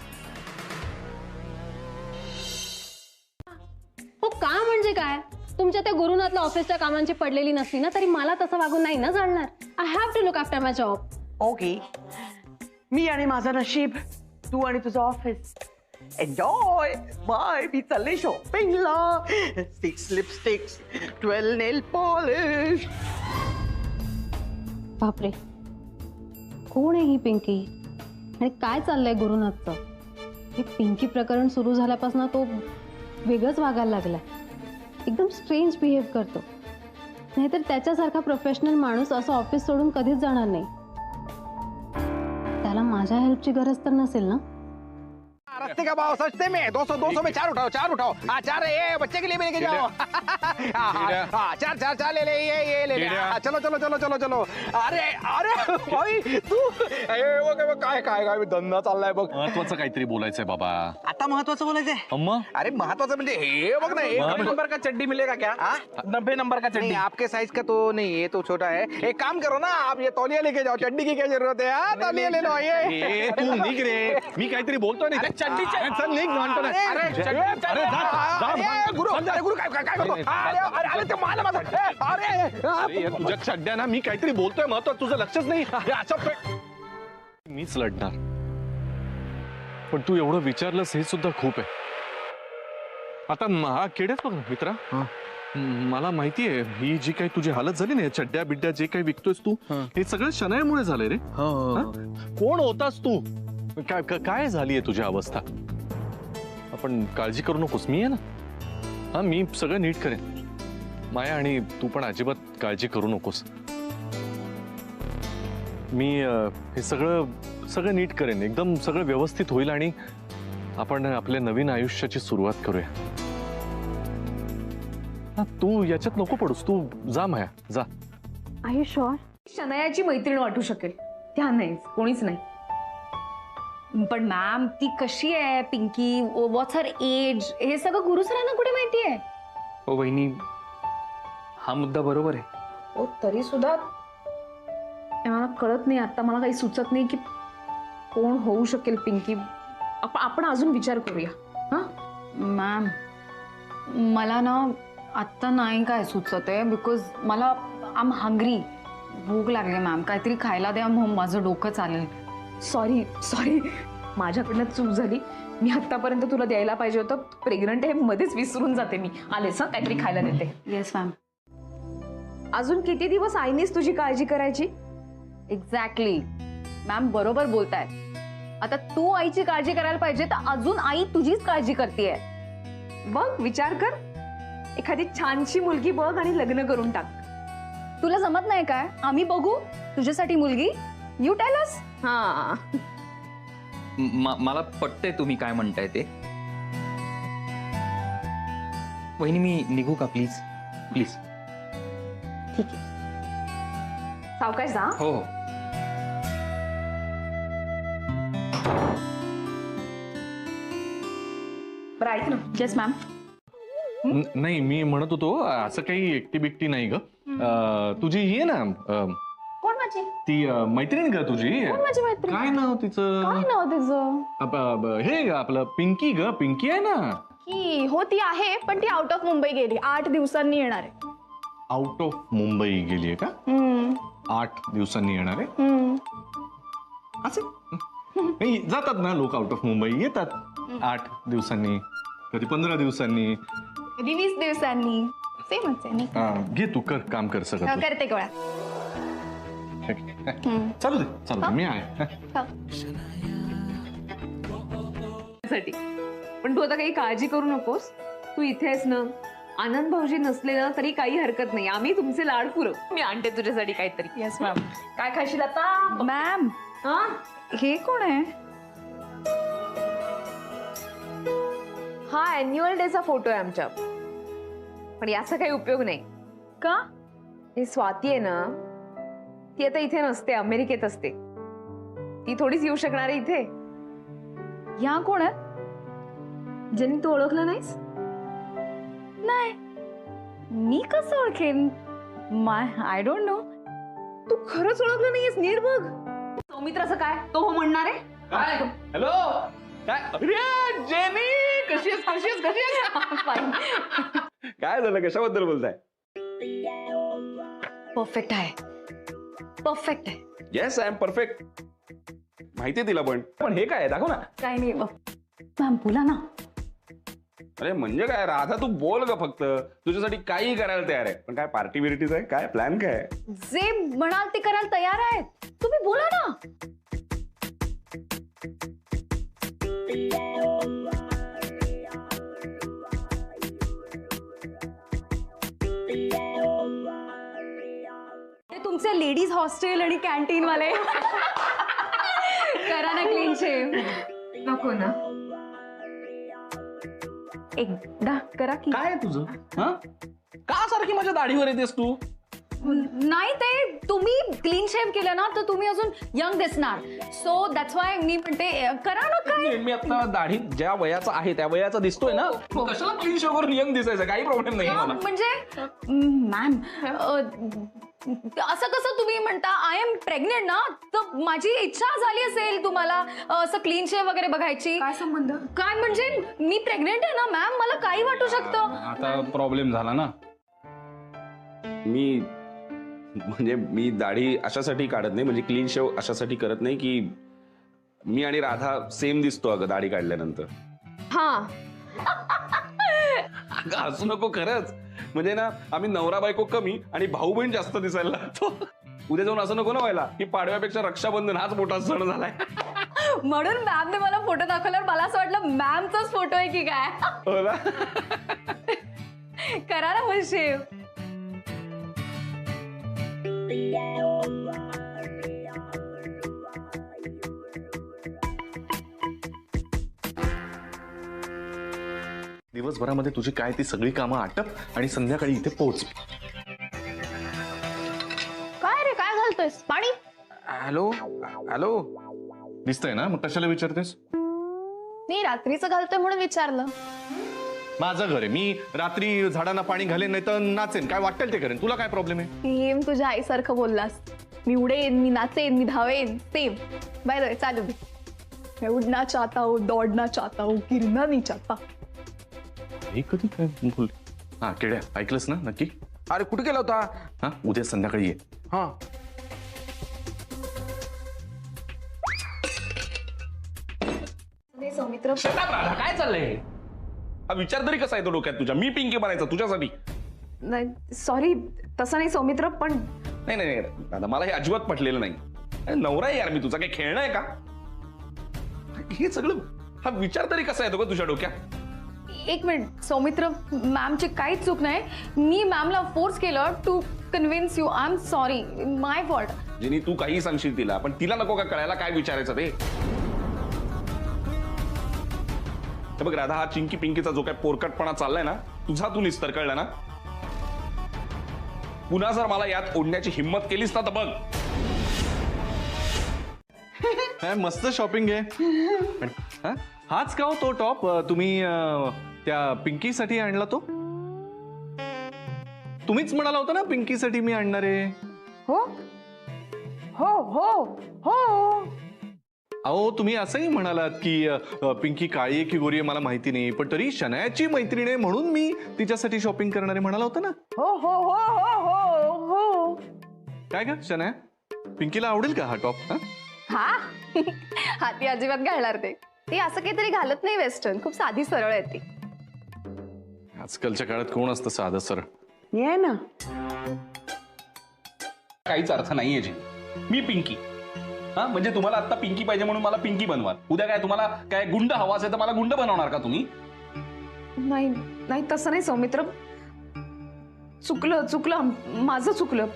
हो का म्हणजे काय? तुमच्या त्या गुरुनाथला ऑफिसच्या कामांची पडलेली नसती ना तरी मला तसं वागून नाही ना चालणार. I have to look after my job. Okay, मी आणि माझं नशीब, तू आणि तुझं ऑफिस. एन्जॉय. बाय. मी चालले शॉपिंगला. 6 लिपस्टिक्स, 12 नेल पॉलिश. बापरे, कोण आहे ही पिंकी आणि काय चाललंय गुरुनाथचं? हे पिंकी प्रकरण सुरू झाल्यापासून तो वेगळंच वागायला लागलाय. एकदम स्ट्रेंज बिहेव करतो. नाहीतर त्याच्यासारखा प्रोफेशनल माणूस असं ऑफिस सोडून कधीच जाणार नाही. त्याला माझ्या हेल्पची गरज तर नसेल ना? रस्ते का भाव सस्ते में 200 में 4 उठाओ 4 उठाओ. हाँ 4 है, ये बच्चे के लिए भी लेके जाओ. हाँ 4 ले ले, ये ले ले. हाँ, चलो चलो चलो चलो चलो. अरे अरे भाई तू काय काय काय धंदा चाललाय बघ. महत्वाचं काहीतरी बोलायचंय बाबा. आता महत्वाचं बोलायचंय. अम्मा अरे महत्वाचं म्हणजे हे बघ ना, 1 नंबर का चड्डी मिलेगा क्या? 90 नंबर का चड्डी. आपके साइज का तो नहीं, ये तो छोटा है. एक काम करो ना, आप ये तौलिया लेके जाओ. चड्डी की क्या जरूरत है? हाँ तौलिया ले लो. ये तू निघ रे, मी काहीतरी बोलतोय नाही. चल निघ म्हणतो ना. अरे गुरु काय काय करतो? अरे ते मला माझा. अरे तुझ्या चड्ड्या ना, मी काहीतरी बोलतोय महत्वाचं तुझं लक्षच नाही. मीच लढणार, पण तू एवढं विचारलंस हे सुद्धा खूप आहे. आता हा केडेच बघ ना मित्रा, मला माहितीये ही जी काही तुझी हालत झाली ना, चड्ड्या बिड्ड्या जे काही विकतोयस तू, हे सगळं शनायामुळे झालंय रे. कोण होतास तू? काय झालीये तुझी अवस्था? आपण काळजी करू नकोस, मी आहे ना. हा, मी सगळं नीट करेन माया, आणि तू पण अजिबात काळजी करू नकोस. मी हे सगळं नीट करेन, एकदम सगळं व्यवस्थित होईल आणि आपण आपल्या नवीन आयुष्याची सुरुवात करूया. तू याच्यात नको पडूस, तू जा माया, जा. R you sure? शनायाची मैत्रीण वाटू शकेल, त्या नाही, कोणीच नाही. पण मॅम ती कशी आहे पिंकी, व्हॉट्स हर एज, हे सगळं गुरु सरांना कुठे माहितीये? हो वहिनी, हा मुद्दा बरोबर आहे. ओ तरी सुद्धा मला कळत नाही आता, मला काही सुचत नाही की कोण होऊ शकेल पिंकी. आपण अजून विचार करूया. हा मॅम मला ना आत्ता नाही काय सुचत आहे, बिकॉज मला आय एम हंग्री, भूक लागली मॅम. काहीतरी खायला द्या, मग माझं डोकं चालेल. सॉरी माझ्याकडनं चूक झाली. मी आतापर्यंत तुला द्यायला पाहिजे होतं. प्रेग्नंट आहे मध्येच विसरून जाते मी. आलेस, काहीतरी खायला देते. Yes ma'am. अजून किती दिवस आईनीच तुझी काळजी करायची? एक्झॅक्टली मॅम, बरोबर बोलताय. आता तू आईची काळजी करायला पाहिजे, तर अजून आई तुझीच काळजी करतेय. बघ, विचार कर, एखादी छानशी मुलगी बघ आणि लग्न करून टाक. तुला जमत नाही काय? आम्ही बघू तुझ्यासाठी मुलगी. You tell us. हा, मला पटतंय तुम्ही काय म्हणताय ते. वहिनी मी निघू का प्लीज? प्लीज. ठीक आहे, सावकाश जा. हो हो. बरं ऐक ना. Yes ma'am. नाही, मी म्हणत होतो असं काही एकटी बिकटी नाही ग. तुझी ही आहे ना, कोण माझी? ती मैत्रीण ग तुझी. कोण माझी मैत्रीण? काय नाव तिचं? काय नाव तिचं? हे आपलं पिंकी ग, पिंकी आहे ना. की हो ती आहे, पण ती आउट ऑफ मुंबई गेली. 8 दिवसांनी येणार आहे. आउट ऑफ मुंबई गेलीये का? 8 दिवसांनी येणार आहे. असे नाही, जातात ना लोक आउट ऑफ मुंबई, येतात 8 दिवसांनी, कधी 15 दिवसांनी, कधी 20 दिवसांनी. सेमच आहे नाही. घे तू कर, काम कर सगळं. करते गोळा. चालू दे, मी आहे. साठी पण तू आता काही काळजी करू नकोस. तू इथे आहेस ना. आनंद भाऊजी नसले ना तरी काही हरकत नाही. आम्ही तुमचे लाड पुरव. मी आणते तुझ्यासाठी काहीतरी. Yes ma'am. काय खाशील आता? मॅम हा, हे कोण आहे? हा अॅन्युअल डेचा फोटो आहे आमच्या. पण याचा काही उपयोग नाही. का? ही स्वाती आहे ना, ती आता इथे नसते, अमेरिकेत असते. ती थोडीच येऊ शकणार आहे इथे. ह्या कोण आहेत? ज्यांनी तू ओळखलं नाहीस? नाही, मी कसं ओळखेन? My I don't know. तू खरंच ओळखलं नाहीयेस, नीट बघ. सौमित्राचं काय, तो हो म्हणणार आहे? काय हॅलो काय अरे जेनी कशी आहेस Fine. काय झालं, कशाबद्दल बोलताय? परफेक्ट आहे, परफेक्ट आहे. Yes I am perfect. माहितीये तिला, पण हे काय दाखव ना. काय नाही मॅम, बोला ना. अरे म्हणजे काय राधा, तू बोल ग फक्त. तुझ्यासाठी काही करायला तयार आहे. पण काय पार्टी बिर्टीच आहे काय, प्लॅन काय आहे? जे म्हणाल ते करायला तयार आहेत. तुम्ही बोला ना. ते तुमचे लेडीज हॉस्टेल आणि कॅन्टीन वाले करा ना क्लीन शेव. नको ना, एकदा करा की. काय आहे तुझं? हा का सारखी माझ्या दाढीवर येतेस तू? नाही, ते तुम्ही क्लीन शेव केलं ना तर तुम्ही अजून यंग दिसणार. सो दॅट्स वाय मी म्हणते करा ना. काय मी आता दाढीत ज्या वयाचा आहे त्या वयाचा दिसतोय ना. मग कशाला क्लीन शेव करून यंग दिसायचं? काही प्रॉब्लेम नाही मला. म्हणजे मॅम, असं कसं तुम्ही म्हणता? आय एम प्रेग्नेंट ना, तर माझी इच्छा झाली असेल तुम्हाला असं क्लीन शेव वगैरे बघायची. काय संबंध? काय म्हणजे मी प्रेग्नेंट आहे ना मॅम, मला काही वाटू शकतं. आता प्रॉब्लेम झाला ना. मी दाढी अशासाठी काढत नाही, म्हणजे क्लीन शेव अशासाठी करत नाही की मी आणि राधा सेम दिसतो अगं दाढी काढल्यानंतर. हा, अगं हसू नको, खरंच. म्हणजे ना आम्ही नवरा बायको कमी आणि भाऊ बहीण जास्त दिसायला लागतो. उद्या जाऊन असं नको ना व्हायला की पाडव्यापेक्षा रक्षाबंधन हाच मोठा सण झालाय. म्हणून मॅमने मला फोटो दाखवल्यावर मला असं वाटलं मॅमचाच फोटो आहे की काय. हो ना? करा ना मग शेव. दिवसभरामध्ये तुझी काय ती सगळी कामं आटप आणि संध्याकाळी इथे पोहोच. काय रे, काय घालतोयस? पाणी? Hello hello. दिसतंय ना, मग कशाला विचारतेस? मी रात्रीचं घालतोय म्हणून विचारलं. माझं घर आहे, मी रात्री झाडांना पाणी घालेन, नाही तर नाचेन. काय वाटेल ते करेन. तुला काय प्रॉब्लेम आहे? सेम तुझ्या आईसारखं बोललास. मी उडेन, मी नाचेन, मी धावेन. सेम. बाय द वे, चालू दे. मैं उड़ना चाहता हूँ, दौड़ना चाहता हूँ, गिरना नहीं चाहता. हे कधी काय बोल. हा केड्या, ऐकलंस ना नक्की? अरे कुठे गेला होता? हा उद्या संध्याकाळी ये. हा सौमित्र, राधा काय चाललंय? हा विचार तरी कसा येतो डोक्यात तुझ्या? मी पिंकी बनायचा तुझ्यासाठी? नाही सॉरी, तसं नाही सौमित्र. पण नाही नाही नाही, दादा मला हे अजिबात पटलेलं नाही. अरे नवरा आहे यार मी तुझा, काही खेळणं आहे का? हे सगळं हा विचार तरी कसा येतो का तुझ्या डोक्यात? एक मिनिट सौमित्र, मॅमची काहीच चूक नाही. मी मॅमला फोर्स केलं to convince you. I am sorry, my fault. Jini तू काही सांगशील तिला, पण तिला नको का कळायला काय विचारायचं ते? बघ राधा, हा चिंकी पिंकीचा जो काय पोरकटपणा चाललाय ना तुझा, तू निस्तर कळला ना. पुन्हा जर मला यात ओढण्याची हिंमत केलीस ना तर बघ. काय मस्त शॉपिंग आहे. हा? हाच का हो तो टॉप तुम्ही त्या पिंकीसाठी आणला? तो तुम्हीच म्हणाला होता ना पिंकीसाठी मी आणणार आहे. हो हो हो हो. अहो तुम्ही असंही म्हणालात की पिंकी काळी आहे की गोरी आहे मला माहिती नाही, पण तरी शनायाची मैत्रीण आहे म्हणून मी तिच्यासाठी शॉपिंग करणार आहे म्हणाला होता ना. हो हो हो हो हो हो. काय का शनाया, पिंकीला आवडेल का हा टॉप? हा हा, ती अजिबात घालणार ते. ती असं काहीतरी घालत नाही वेस्टर्न, खूप साधी सरळ आहे ती. आजकालच्या काळात कोण असतं साधं सरळ? मी आहे ना. काहीच अर्थ नाहीये जी. मी पिंकी. हा म्हणजे तुम्हाला आता पिंकी पाहिजे म्हणून मला पिंकी बनवाल. उद्या काय तुम्हाला काय गुंड हवा असेल तर मला गुंड बनवणार का तुम्ही? नाही नाही, तसं नाही सौमित्र. चुकलं माझं चुकलं.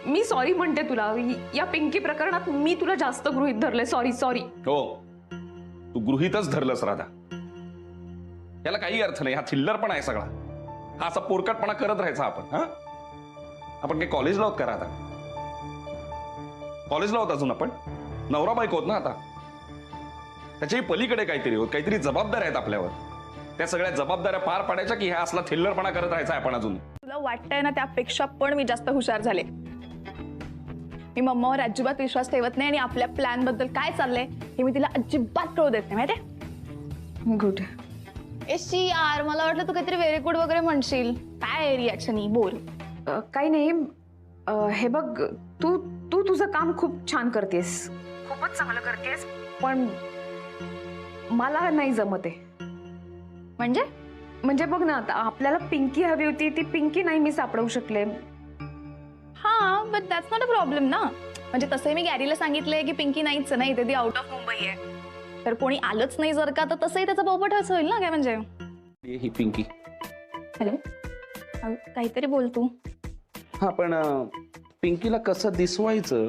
मी सॉरी म्हणते तुला. या पिंकी प्रकरणात मी तुला जास्त गृहीत धरले. सॉरी. हो तू गृहीतच धरलंस राधा. याला काही अर्थ नाही. हा थिल्लरपणा आहे सगळा. हा असा पोरकटपणा करत राहायचा आपण. हा आपण काही कॉलेजला आहोत का राधा? कॉलेजला होत अजून आपण नवरा बायको होत ना आता. त्याच्याही पलीकडे काहीतरी होत, काहीतरी जबाबदाऱ्या आहेत आपल्यावर. त्या सगळ्या जबाबदाऱ्या पार पाडायच्या की ह्या असला थिल्लरपणा करत राहायचा आपण अजून? तुला वाटतंय ना त्यापेक्षा पण मी जास्त हुशार झाले. मी मम्मावर अजिबात विश्वास ठेवत नाही आणि आपल्या प्लॅन बद्दल काय चाललंय हे मी तिला अजिबात कळू देत नाही माहितीये. गुड. एशी यार मला वाटलं तू काहीतरी व्हेरी गुड वगैरे म्हणशील. काय रिॲक्शन ही बोल. काही नाही. हे बघ, तू तू तुझं काम खूप छान करतेस, खूपच चांगलं करतेस, पण मला नाही जमत आहे. म्हणजे बघ ना, आता आपल्याला पिंकी हवी होती, ती पिंकी नाही मी सापडवू शकले. हा but that's not a problem ना. म्हणजे तसंही मी गॅरीला सांगितलंय की पिंकी नाहीच नाही, ती आउट ऑफ मुंबई आहे. तर कोणी आलंच नाही जर का, तर तसंही त्याचा पोपटच होईल ना. काय म्हणजे ही पिंकी. हॅलो, काहीतरी बोल तू. हा, पण पिंकीला कसं दिसवायचं,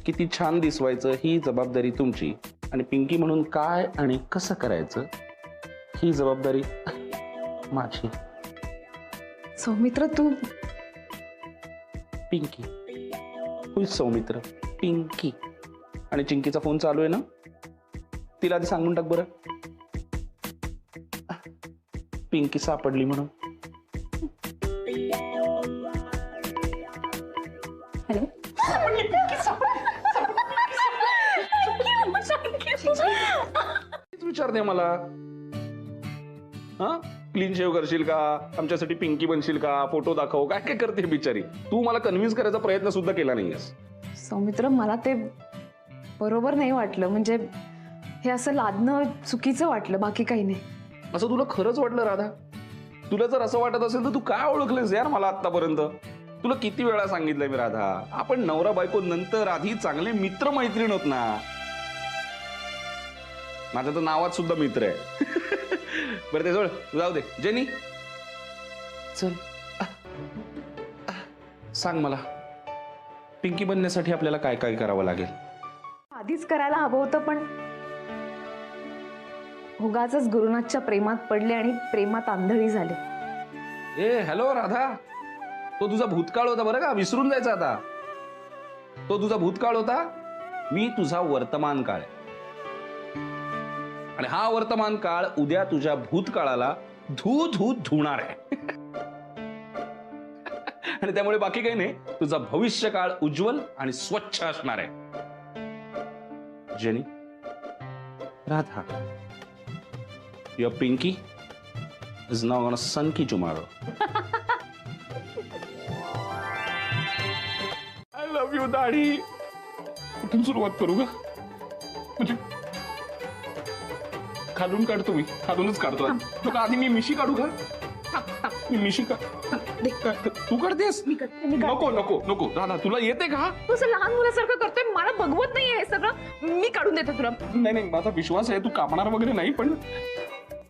किती छान दिसवायचं ही जबाबदारी तुमची, आणि पिंकी म्हणून काय आणि कसं करायचं ही जबाबदारी माझी. सौमित्र, तू पिंकी हुई सौमित्र, पिंकी. आणि चिंकीचा फोन चालू आहे ना, तिला आधी सांगून टाक बरं, पिंकी सापडली म्हणून. हॅलो, विचारते मला, हा क्लीन शेव करशील का, आमच्यासाठी पिंकी बनशील का, फोटो दाखव, काय काय करते बिचारी. तू मला कन्व्हिन्स करायचा प्रयत्न सुद्धा केला नाहीयेस. सौमित्र, मला ते बरोबर नाही वाटलं. म्हणजे हे असं लादणं चुकीचं वाटलं, बाकी काही नाही. असं तुला खरंच वाटलं राधा? तुला जर असं वाटत असेल तर तू काय ओळखलेस यार मला आतापर्यंत? तुला किती वेळा सांगितलंय मी राधा, आपण नवरा बायको नंतर आधी चांगले मित्र मैत्रीण होत ना. माझ्या तर नावात सुद्धा मित्र आहे. बरं ते सोड, जाऊ दे. जेनी, चल सांग मला, पिंकी बनण्यासाठी आपल्याला काय काय करावं लागेल? आधीच करायला हवं होतं, पण उगाचच गुरुनाथच्या प्रेमात पडले आणि प्रेमात आंधळी झाले. ए हॅलो राधा, तो तुझा भूतकाळ होता बरं का, विसरून जायचा आता. तो तुझा भूतकाळ होता, मी तुझा वर्तमान काळ आहे. आणि हा वर्तमान काळ उद्या तुझ्या भूतकाळाला धुणार आहे. आणि त्यामुळे बाकी काही नाही, तुझा भविष्य काळ उज्ज्वल आणि स्वच्छ असणार आहे. Jenny, Radha, your Pinky is now gonna sunky tomorrow. I love you, दाढी. कुठून सुरुवात करू ग? म्हणजे खालून काढतो मी, खालूनच काढतो. तुला आधी मी मिशी काढू का? मी मिशी का तू काढतेस? नको नको नको राधा, तुला येते का? तू असं लहान मुलासारखं करतोय, मला बघवत नाहीये हे सगळं. मी काढून देते तुला. नाही नाही, माझा विश्वास आहे तू कापणार वगैरे नाही, पण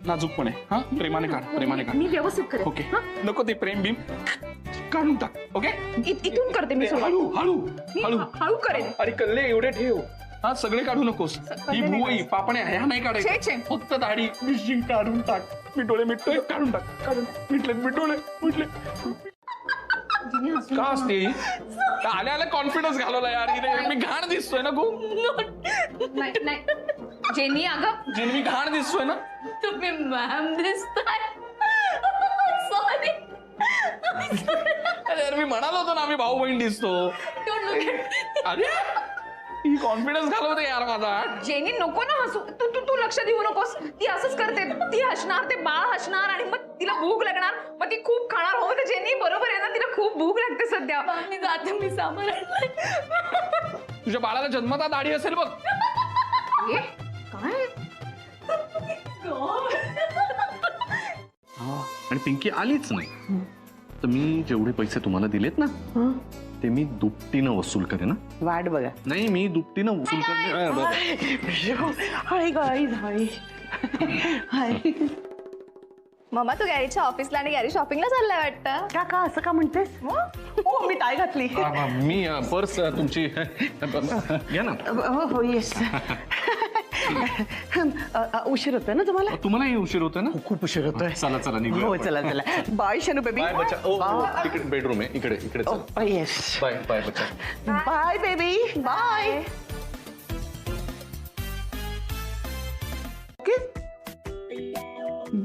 नाजूकपणे. हा, प्रेमाने काढ, प्रेमाने काढ. मी व्यवस्थित करेन. ओके, नको ते प्रेम बिम, काढून टाक. ओके, इथून करते मी. हळू हळू हळू हळू करेन. अरे कल्ले एवढे ठेव. हा, सगळे काढू नकोस. ही भुवई पापण्या ह्या नाही काढायचं, फक्त दाढी मिशी काढून टाक. मी डोळे मिटतोय, काढून टाक. काढून मिटले, मी डोळे मिटले. का असते आल्या आल्या कॉन्फिडन्स घालवला यार हिने. मी घाण दिसतोय ना खूप? नाही जेनी, अगं जेनी मी घाण दिसतोय ना? तुम्ही मॅम दिसताय. सॉरी. अरे यार, मी म्हणालो होतो ना आम्ही भाऊ बहीण दिसतो. अरे ही कॉन्फिडन्स घालवते यार माझा. जेनी, नको ना हसू. तू तू तू लक्ष देऊ नकोस. ती असंच करते. ती हसणार, ते बाळ हसणार, आणि मग तिला भूक लागणार, मग ती खूप खाणार. हो तर जेनी, बरोबर आहे ना, तिला खूप भूक लागते सध्या. मी जाते, मी सामान आणलंय. तुझ्या बाळाला जन्मता दाढी असेल बघ. काय? आणि पिंकी आलीच नाही, तर मी जेवढे पैसे तुम्हाला दिलेत ना ते मी दुपटीनं वसूल करेन. वाट बघा. नाही, मी दुपटीनं वसूल करेन. हाय गाईज, हाय हाय. मम्मा, तू गॅरीच्या ऑफिसला आणि गॅरी शॉपिंगला चाललाय वाटतं. का का असं का म्हणतेस? हो, मी टाय घातली. मी पर्स तुमची घ्या ना. हो हो, येस. उशीर होतोय ना तुम्हाला? तुम्हालाही उशीर होतोय ना? खूप उशीर होतोय. चला चला निघूया. हो, चला चला. Bye Shanu baby. बाय बच्चा. तिकडे बेडरूम आहे, इकडे इकडे चल. येस. बाय बाय बच्चा. Bye baby. Bye.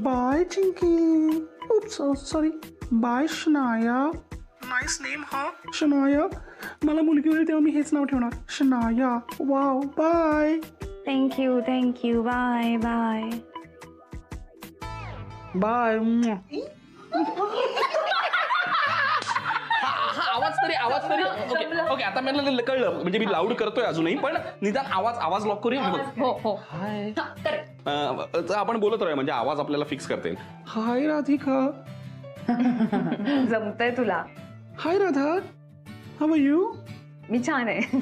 Bye Chinki. Sorry. Bye Shanaya. Nice name हा शनाया. मला मुलगी होईल तेव्हा मी हेच नाव ठेवणार, Shanaya. Wow. Bye. Thank you bye bye. Bye. आवाज तरी ओके ओके आता मला कळलं, म्हणजे मी लाऊड करतोय अजूनही, पण निदान आवाज लॉक करूया. हो हो. आपण बोलत राहूया, म्हणजे आवाज आपल्याला फिक्स करता येईल. हाय राधिका. जमतंय तुला. Hi Radha. How are you? मी छान आहे.